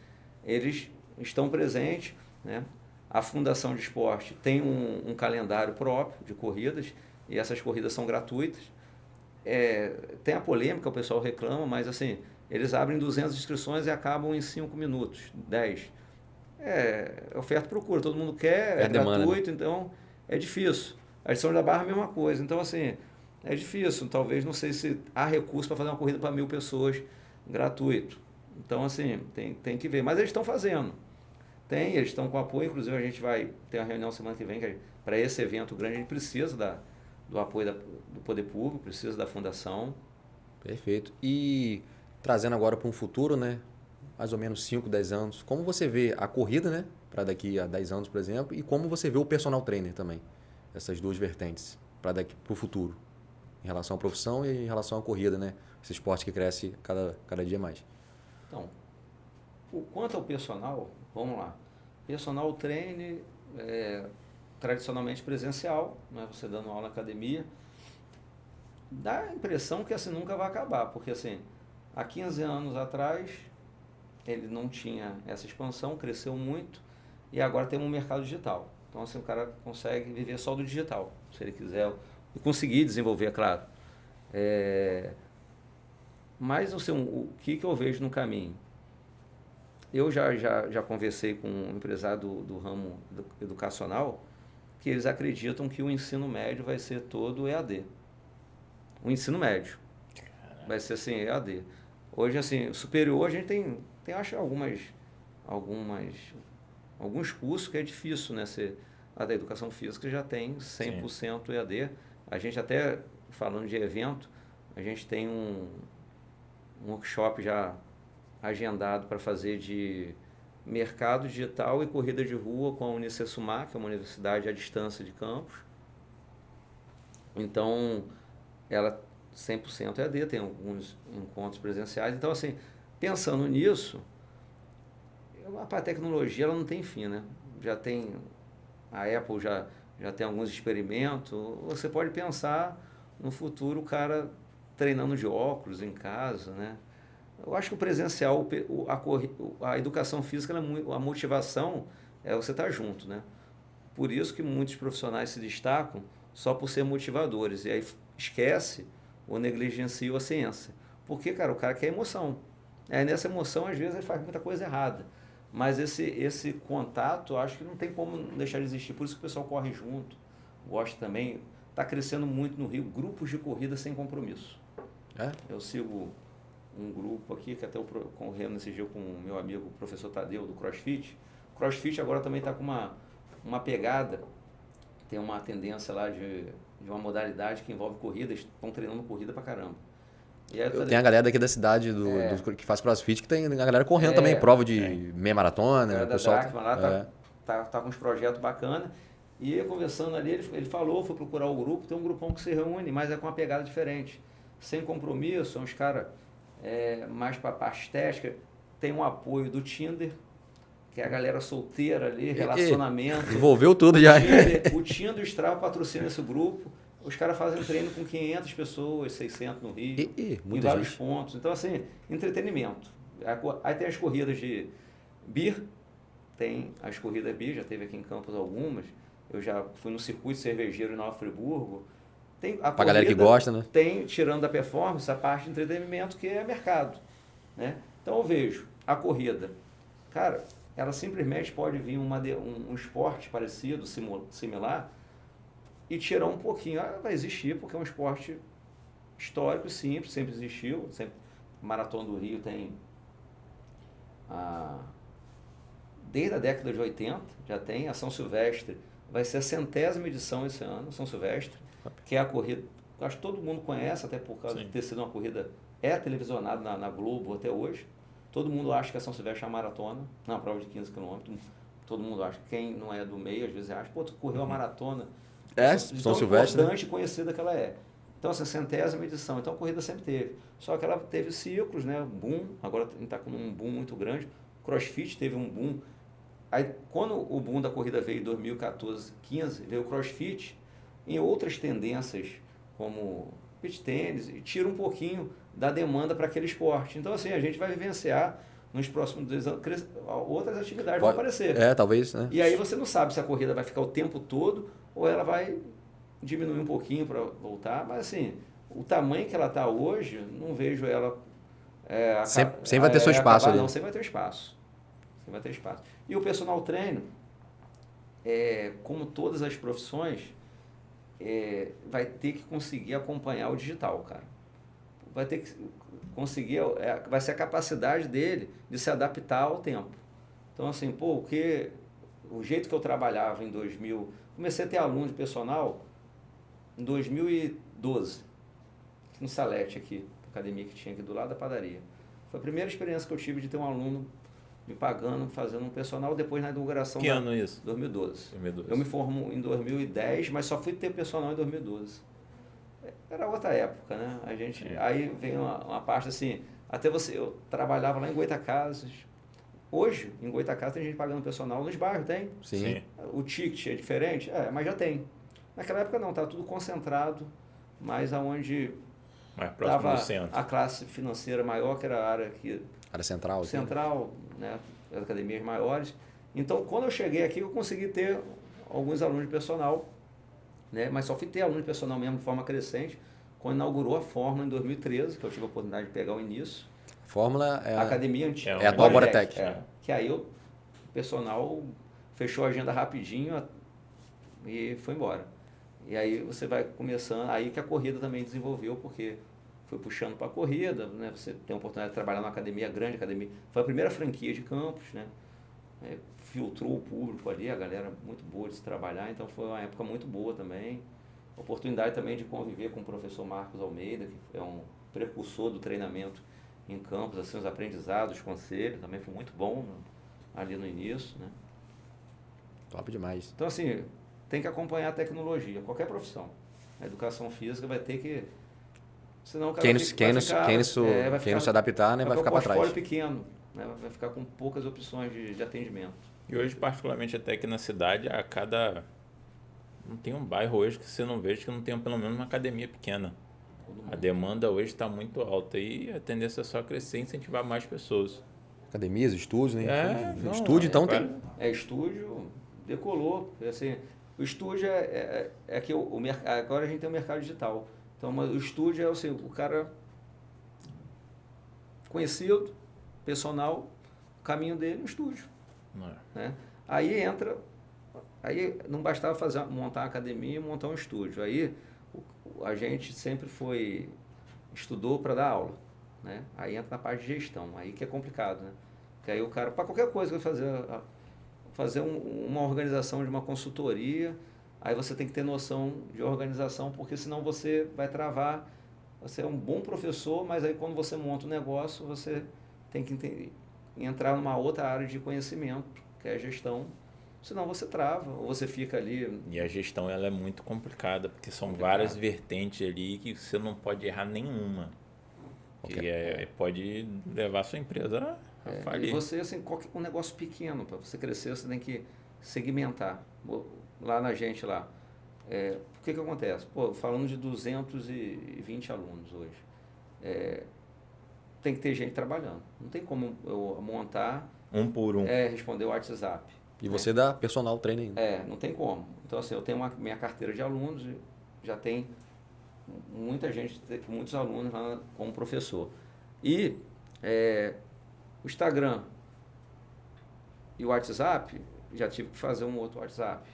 eles estão presentes, né? A Fundação de Esporte tem um calendário próprio de corridas e essas corridas são gratuitas. Tem a polêmica, o pessoal reclama, mas assim, eles abrem 200 inscrições e acabam em 5 minutos, 10. Oferta e procura, todo mundo quer, é gratuito, né? Então é difícil. A de São João da Barra é a mesma coisa, então assim, é difícil, talvez, não sei se há recurso para fazer uma corrida para 1.000 pessoas gratuito. Então assim, tem que ver, mas eles estão fazendo. Eles estão com apoio, inclusive a gente vai ter uma reunião semana que vem, que para esse evento grande a gente precisa do apoio do poder público, precisa da fundação. Perfeito. E trazendo agora para um futuro, né? Mais ou menos 5, 10 anos, como você vê a corrida, né? Para daqui a 10 anos, por exemplo, e como você vê o personal trainer também, essas duas vertentes, para o futuro, em relação à profissão e em relação à corrida, né? Esse esporte que cresce cada dia mais. Então, quanto ao personal, vamos lá. Personal trainer tradicionalmente presencial, né? Você dando aula na academia, dá a impressão que assim nunca vai acabar, porque assim, há 15 anos atrás ele não tinha essa expansão, cresceu muito e agora tem um mercado digital. Então assim, o cara consegue viver só do digital, se ele quiser, e conseguir desenvolver, é claro. Mas assim, o que eu vejo no caminho? Eu já conversei com um empresário do ramo educacional que eles acreditam que o ensino médio vai ser todo EAD. O ensino médio vai ser assim, EAD. Hoje, assim, superior, a gente tem acho, alguns cursos que é difícil, né? A da educação física já tem 100% Sim. EAD. A gente até, falando de evento, a gente tem um workshop já agendado para fazer de mercado digital e corrida de rua com a Unicesumar, que é uma universidade à distância de Campos. Então, ela 100% EAD, tem alguns encontros presenciais. Então, assim, pensando nisso, a tecnologia ela não tem fim, né? A Apple já tem alguns experimentos. Você pode pensar no futuro o cara treinando de óculos em casa, né? Eu acho que o presencial, a educação física, a motivação é você estar junto, né? Por isso que muitos profissionais se destacam só por ser motivadores. E aí esquece ou negligencia a ciência. Porque, cara, o cara quer emoção. Aí nessa emoção, às vezes, ele faz muita coisa errada. Mas esse contato, acho que não tem como deixar de existir. Por isso que o pessoal corre junto, gosta também. Está crescendo muito no Rio, grupos de corrida sem compromisso. É? Eu sigo um grupo aqui, que até eu correndo nesse dia com o meu amigo, o professor Tadeu, do CrossFit. O CrossFit agora também está com uma pegada, tem uma tendência lá de uma modalidade que envolve corridas, estão treinando corrida pra caramba. E aí, Tem a galera daqui da cidade que faz crossfit, que tem a galera correndo também, prova de meia maratona. O o pessoal Drachman lá tá com uns projetos bacanas. E eu conversando ali, ele falou, foi procurar o grupo, tem um grupão que se reúne, mas é com uma pegada diferente. Sem compromisso, são os caras mais para a parte estética, tem um apoio do Tinder, que é a galera solteira ali, relacionamento. Envolveu tudo já. O Tinder e o Strava patrocinam esse grupo. Os caras fazem treino com 500 pessoas, 600 no Rio, em vários pontos. Então, assim, entretenimento. Aí tem as corridas de beer, tem as corridas beer, já teve aqui em Campos algumas. Eu já fui no circuito cervejeiro em Nova Friburgo. Tem a pra galera que gosta, né? Tem, tirando da performance, a parte de entretenimento que é mercado, né? Então, eu vejo a corrida. Cara, ela simplesmente pode vir um esporte parecido, similar, e tirar um pouquinho. Vai existir, porque é um esporte histórico, simples, sempre existiu. Maratona do Rio tem desde a década de 80, já tem a São Silvestre. Vai ser a 100ª edição esse ano, São Silvestre, que é a corrida, acho que todo mundo conhece, até por causa de ter sido uma corrida, televisionada na Globo até hoje. Todo mundo acha que a São Silvestre é uma maratona, não, uma prova de 15 km. Todo mundo acha. Quem não é do meio, às vezes acha, pô, tu correu a maratona. São Silvestre. É importante e conhecida que ela é. Então, assim, 100ª edição. Então, a corrida sempre teve. Só que ela teve ciclos, né? Boom. Agora está com um boom muito grande. CrossFit teve um boom. Aí, quando o boom da corrida veio em 2014, 15, veio o CrossFit, em outras tendências, como beach tênis, e tira um pouquinho da demanda para aquele esporte. Então, assim, a gente vai vivenciar nos próximos 2 anos, outras atividades vão aparecer. Talvez, né? E aí você não sabe se a corrida vai ficar o tempo todo ou ela vai diminuir um pouquinho para voltar. Mas, assim, o tamanho que ela está hoje, não vejo ela... sempre vai ter seu espaço ali. Não, sempre vai ter espaço. Sempre vai ter espaço. E o personal trainer, como todas as profissões, vai ter que conseguir acompanhar o digital, cara. Vai ter que conseguir, vai ser a capacidade dele de se adaptar ao tempo. Então, assim, o jeito que eu trabalhava em 2000, comecei a ter aluno de personal em 2012, no Salete aqui, academia que tinha aqui do lado da padaria. Foi a primeira experiência que eu tive de ter um aluno me pagando, fazendo um personal, depois na inauguração. Que ano isso? 2012. 2012. Eu me formo em 2010, mas só fui ter personal em 2012. Era outra época, né? Aí vem uma parte assim, eu trabalhava lá em Goitacazes. Hoje, em Goitacazes, tem gente pagando personal nos bairros, tem? Sim. O ticket é diferente? mas já tem. Naquela época não, estava tudo concentrado, mas aonde mais próximo do centro. A classe financeira maior, que era a área central. Central, né? As academias maiores. Então, quando eu cheguei aqui, eu consegui ter alguns alunos de personal, né? Mas só fui ter aluno de personal mesmo de forma crescente quando inaugurou a Fórmula em 2013, que eu tive a oportunidade de pegar o início. Fórmula a academia antiga. É a atual Boratec. Que aí o personal fechou a agenda rapidinho e foi embora. E aí você vai começando, aí que a corrida também desenvolveu, porque foi puxando para a corrida, né? Você tem a oportunidade de trabalhar numa academia, grande academia. Foi a primeira franquia de Campos, né? Filtrou o público ali, a galera muito boa de se trabalhar, então foi uma época muito boa também. Oportunidade também de conviver com o professor Marcos Almeida, que é um precursor do treinamento em Campos, assim, os aprendizados, os conselhos, também foi muito bom ali no início, né? Top demais. Então, assim, tem que acompanhar a tecnologia, qualquer profissão. A educação física vai ter que... Senão o cara quem não se adaptar, né, vai ficar para trás. Vai ficar com pequeno, né, vai ficar com poucas opções de atendimento. E hoje, particularmente até aqui na cidade, a cada Não tem um bairro hoje que você não veja que não tenha pelo menos uma academia pequena. A demanda hoje está muito alta e a tendência é só crescer e incentivar mais pessoas. Academias, estúdios, né? Não, Estúdio, então, tem... Estúdio decolou. Assim, o estúdio é que agora a gente tem o mercado digital. Então, mas o estúdio é assim, o cara conhecido, personal, o caminho dele é o estúdio. Né? Aí não bastava montar uma academia e montar um estúdio. Aí a gente sempre estudou para dar aula. Né? Aí entra na parte de gestão, aí que é complicado, né? Porque aí o cara, para qualquer coisa, vai fazer uma organização de uma consultoria, aí você tem que ter noção de organização, porque senão você vai travar. Você é um bom professor, mas aí quando você monta um negócio, você tem que entrar numa outra área de conhecimento, que é a gestão, senão você trava, ou você fica ali... E a gestão ela é muito complicada, porque são várias vertentes ali que você não pode errar nenhuma. Que pode levar a sua empresa a falir. E você, assim, um negócio pequeno, para você crescer, você tem que segmentar. Lá na gente lá, o que acontece? Falando de 220 alunos hoje, tem que ter gente trabalhando. Não tem como eu montar... Um por um. Responder o WhatsApp. E você dá personal treino ainda. Não tem como. Então, assim, eu tenho minha carteira de alunos, já tem muita gente, muitos alunos lá como professor. E o Instagram e o WhatsApp, já tive que fazer um outro WhatsApp.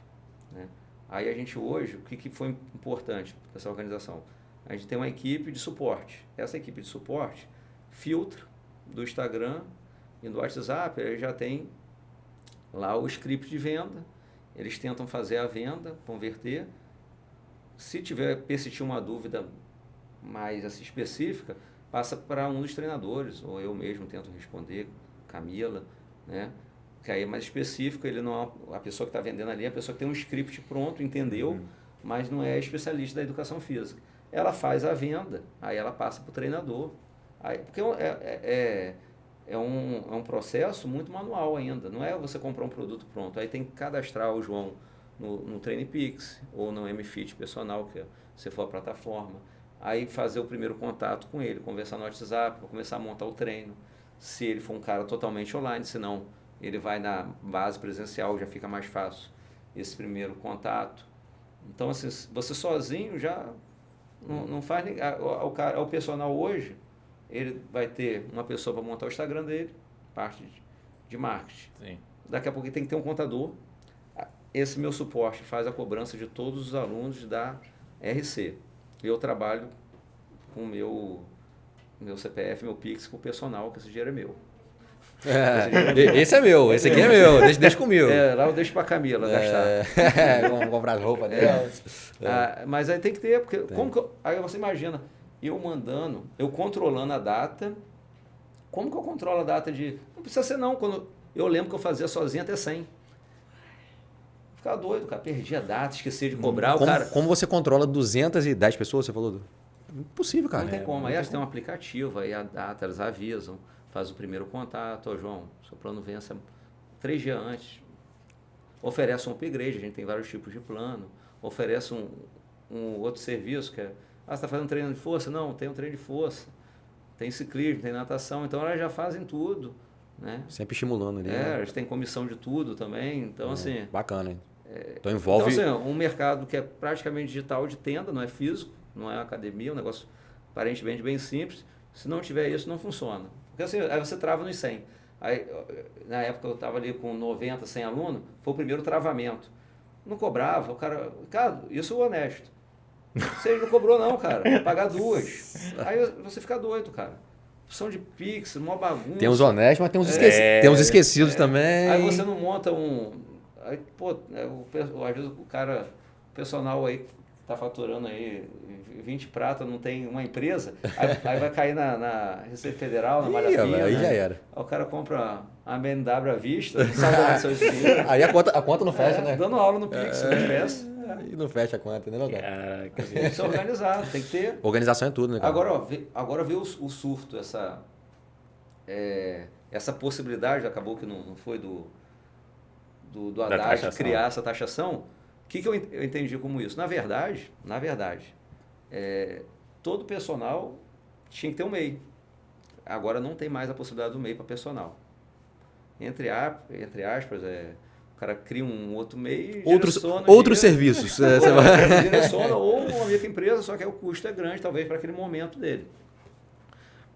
Né? Aí a gente hoje, o que foi importante dessa organização? A gente tem uma equipe de suporte. Essa equipe de suporte filtra do Instagram e do WhatsApp, ele já tem lá o script de venda, eles tentam fazer a venda, converter. Se persistir uma dúvida mais assim, específica, passa para um dos treinadores, ou eu mesmo tento responder, Camila, né? Que aí é mais específico, ele não é a pessoa que está vendendo ali, é a pessoa que tem um script pronto, entendeu, mas não é especialista da educação física. Ela faz a venda, aí ela passa para o treinador. Porque é um processo muito manual ainda, não é você comprar um produto pronto, aí tem que cadastrar o João no TrainePix ou no MFit Personal, que se for a plataforma, aí fazer o primeiro contato com ele, conversar no WhatsApp, para começar a montar o treino, se ele for um cara totalmente online, senão ele vai na base presencial, já fica mais fácil esse primeiro contato. Então, assim, você sozinho já não faz ninguém. O personal hoje, ele vai ter uma pessoa para montar o Instagram dele, parte de marketing. Sim. Daqui a pouco ele tem que ter um contador. Esse meu suporte faz a cobrança de todos os alunos da RC. Eu trabalho com o meu CPF, meu Pix, com o personal, que esse dinheiro é meu. Esse é meu, esse aqui é meu, deixa comigo. Lá eu deixo para a Camila gastar. Vamos comprar as roupas dela. Mas aí tem que ter, porque aí você imagina, eu controlando a data, como que eu controlo a data não precisa ser não, quando eu lembro que eu fazia sozinho até 100. Ficava doido, cara, perdi a data, esqueci de cobrar, Como você controla 210 pessoas, você falou? Impossível, cara. Não tem como, aí elas têm um aplicativo, aí a data, elas avisam, faz o primeiro contato, João, seu plano vence 3 dias antes, oferece um upgrade, a gente tem vários tipos de plano, oferece um outro serviço, que você está fazendo treino de força? Não, tem um treino de força, tem ciclismo, tem natação, então elas já fazem tudo. Né? Sempre estimulando ali. Elas têm comissão de tudo também, então assim... Bacana, hein? Então envolve... Então assim, um mercado que é praticamente digital de tenda, não é físico, não é academia, é um negócio aparentemente bem simples, se não tiver isso não funciona. Porque assim, aí você trava nos 100. Aí, na época eu estava ali com 90, 100 alunos, foi o primeiro travamento. Não cobrava, o cara... Ricardo, isso é honesto. Você não cobrou não, cara, vai pagar 2. Aí você fica doido, cara. Opção de Pix, uma bagunça. Tem uns honestos, mas tem uns esquecidos também. Aí você não monta Aí, pô, às vezes o personal aí tá faturando aí 20 prata, não tem uma empresa, aí vai cair na Receita Federal, na Malha Fina. Aí já era. Aí o cara compra a BMW à vista, não sabe onde são esses dinheiro. Aí a conta não fecha, né? Dando aula no Pix, não fecha. E não fecha a conta, né? Não dá. Tem que ser organizado, tem que ter. Organização é tudo, né, cara? Agora vê o surto, essa possibilidade, acabou que não foi do Haddad criar essa taxação, que eu entendi como isso? Na verdade, todo personal tinha que ter um MEI. Agora não tem mais a possibilidade do MEI para personal. Entre aspas, o cara cria um outro MEI e outros serviços. Direciona ou uma microempresa, só que o custo é grande, talvez, para aquele momento dele.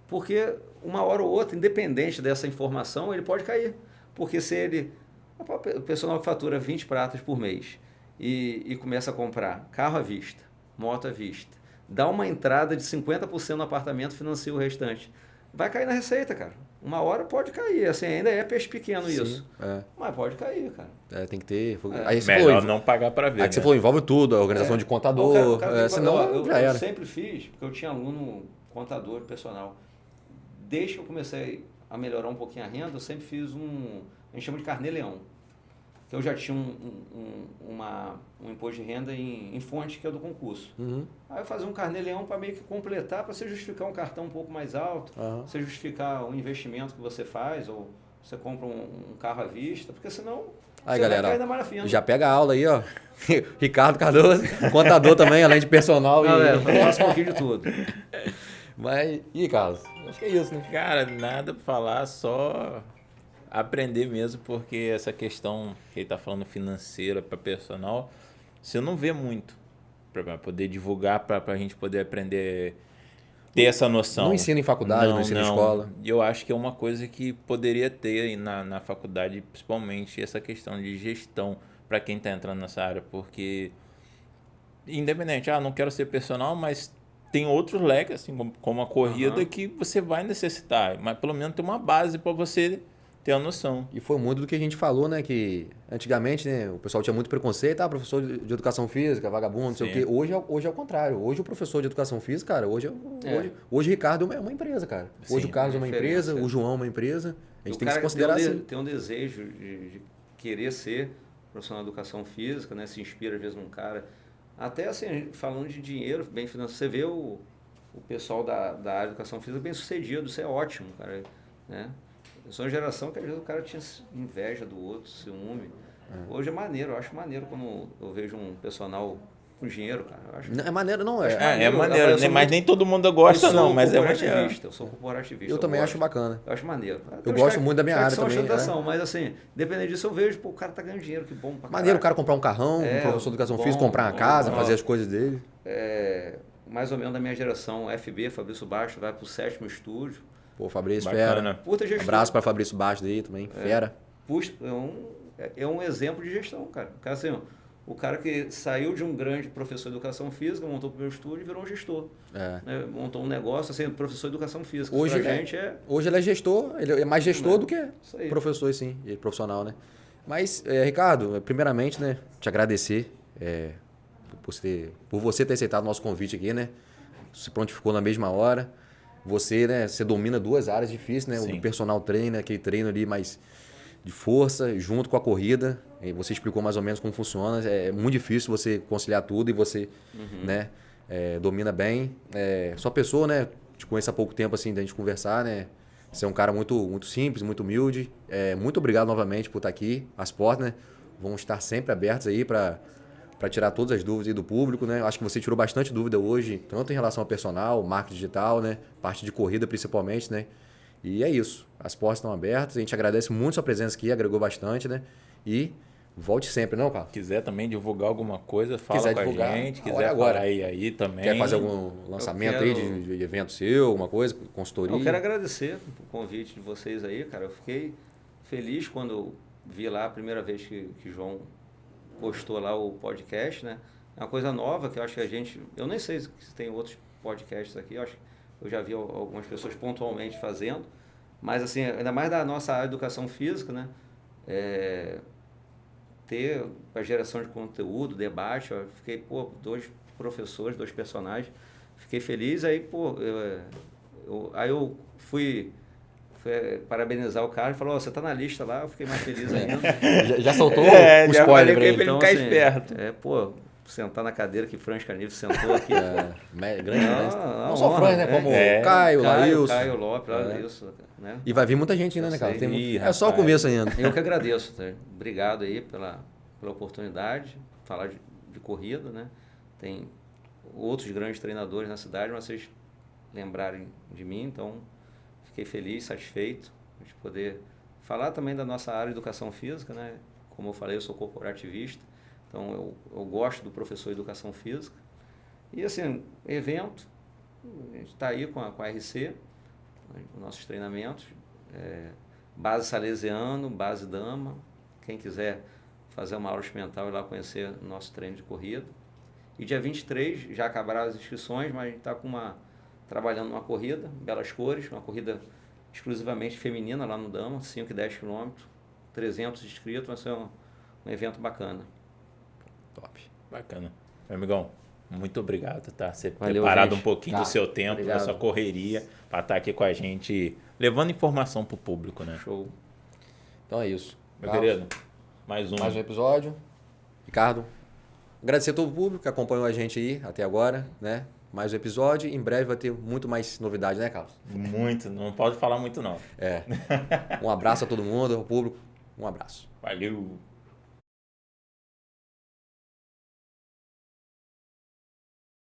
Porque uma hora ou outra, independente dessa informação, ele pode cair. Porque se o personal que fatura 20 pratas por mês e começa a comprar carro à vista, moto à vista, dá uma entrada de 50% no apartamento, financia o restante. Vai cair na receita, cara. Uma hora pode cair. Assim, ainda é peixe pequeno isso. Mas pode cair, cara. Tem que ter. Aí melhor não pagar para ver. Aí que você falou, envolve tudo, a organização de contador. Senão já era. Eu sempre fiz, porque eu tinha aluno contador personal. Desde que eu comecei a melhorar um pouquinho a renda, eu sempre fiz a gente chama de carnê-leão. Que eu já tinha um imposto de renda em fonte, que é do concurso. Aí eu fazia um carnê-leão para meio que completar, para você justificar um cartão um pouco mais alto, você justificar o investimento que você faz, ou você compra um carro à vista, porque senão aí, você galera, vai cair na malha-fina. Já pega a aula aí, ó. Ricardo Cardoso, contador também, além de personal. Eu faço um pouquinho de tudo. Mas, e Carlos? Acho que é isso, né? Cara, nada pra falar, só aprender mesmo, porque essa questão que ele tá falando financeira para personal, você não vê muito para poder divulgar, para a gente poder aprender, ter essa noção. Não ensina em faculdade, não ensina em escola. Eu acho que é uma coisa que poderia ter aí na faculdade, principalmente essa questão de gestão para quem está entrando nessa área, porque independente, não quero ser personal, mas tem outros leques, assim, como a corrida, que você vai necessitar, mas pelo menos tem uma base para você ter a noção. E foi muito do que a gente falou, né? Que antigamente, né, o pessoal tinha muito preconceito, professor de educação física, vagabundo, não sei o quê. Hoje é o contrário. Hoje o professor de educação física, cara, hoje o Ricardo é uma empresa, cara. Hoje o Carlos é uma empresa, o João é uma empresa. A gente tem que se considerar assim. Tem um desejo de querer ser profissional de educação física, né? Se inspira às vezes num cara. Até assim, falando de dinheiro, bem financeiro, você vê o pessoal da área de educação física bem sucedido, isso é ótimo, cara, né? Eu sou uma geração que às vezes o cara tinha inveja do outro, ciúme. Hoje é maneiro, eu acho maneiro quando eu vejo um personal com dinheiro, cara. Eu acho, é maneiro, não é? É maneiro, mas nem todo mundo gosta, não, mas é maneiro. Eu sou corporativista. Eu também acho bacana. Eu acho maneiro. Eu gosto muito da minha área também. Mas assim, dependendo disso, eu vejo, o cara tá ganhando dinheiro, que bom pra maneiro o cara comprar um carrão, um professor de educação física, comprar uma casa, fazer as coisas dele. Mais ou menos da minha geração, FB, Fabrício Baixo, vai pro 7º estúdio. Pô, Fabrício, bacana. Fera. Abraço para Fabrício Baixo daí também, fera. É um exemplo de gestão, cara. Assim, o cara que saiu de um grande professor de educação física, montou o meu estúdio e virou um gestor. Né? Montou um negócio, assim, professor de educação física. Hoje ele é gestor, ele é mais gestor do que professor, sim, e profissional, né? Mas, Ricardo, primeiramente, né, te agradecer por você ter aceitado o nosso convite aqui, né? Se prontificou na mesma hora. Você, né, você domina 2 áreas difíceis, né? Sim. O personal trainer, aquele treino ali mais de força, junto com a corrida. E você explicou mais ou menos como funciona. É muito difícil você conciliar tudo e você, né, domina bem. Sua pessoa, né, te conheço há pouco tempo, assim, da gente conversar, né? Você é um cara muito, muito simples, muito humilde. Muito obrigado novamente por estar aqui. As portas, né, vão estar sempre abertas aí para tirar todas as dúvidas aí do público, né? Acho que você tirou bastante dúvida hoje, tanto em relação ao personal, marketing digital, né? Parte de corrida principalmente, né? E é isso. As portas estão abertas. A gente agradece muito sua presença aqui, agregou bastante, né? E volte sempre, não, cara? Quiser também divulgar alguma coisa, fala com a gente. Quiser agora. falar aí também. Quer fazer algum lançamento aí de evento seu, alguma coisa, consultoria? Eu quero agradecer o convite de vocês aí, cara. Eu fiquei feliz quando vi lá a primeira vez que João postou lá o podcast, né? É uma coisa nova que eu acho que eu nem sei se tem outros podcasts aqui, eu já vi algumas pessoas pontualmente fazendo, mas assim, ainda mais da nossa área de educação física, né? Ter a geração de conteúdo, debate, eu fiquei, 2 professores, 2 personagens, fiquei feliz, aí, eu fui parabenizar o cara e falou, você tá na lista lá, eu fiquei mais feliz ainda. já soltou o spoiler pra ele ficar então, esperto. Sentar na cadeira que Franz Canivo sentou aqui. Grande não só Franz, né? Como Caio, Lopes, Lailson, né? E vai vir muita gente ainda, né, cara? É só o começo ainda. Eu que agradeço, tá? Obrigado aí pela oportunidade. falar de corrida, né? Tem outros grandes treinadores na cidade, mas vocês lembrarem de mim, então fiquei feliz, satisfeito de poder falar também da nossa área de educação física, né? Como eu falei, eu sou corporativista, então eu gosto do professor de educação física. E assim, evento, a gente está aí com a RC, os nossos treinamentos, base salesiano, base dama, quem quiser fazer uma aula experimental e lá conhecer o nosso treino de corrida. E dia 23 já acabaram as inscrições, mas a gente está trabalhando numa corrida, Belas Cores, uma corrida exclusivamente feminina lá no Dama, 5 e 10 quilômetros, 300 inscritos, vai ser um evento bacana. Top, bacana. Meu amigão, muito obrigado, tá? Você ter Valeu, parado gente. um pouquinho do seu tempo, Obrigado. da sua correria, para estar aqui com a gente, levando informação pro público, né? Show. Então é isso. Meu Carlos, querido, mais um. mais um episódio. Ricardo, agradecer a todo o público que acompanhou a gente aí até agora, né? Mais um episódio. Em breve vai ter muito mais novidades, né, Carlos? Muito, não pode falar muito não. Um abraço a todo mundo, ao público. Um abraço. Valeu.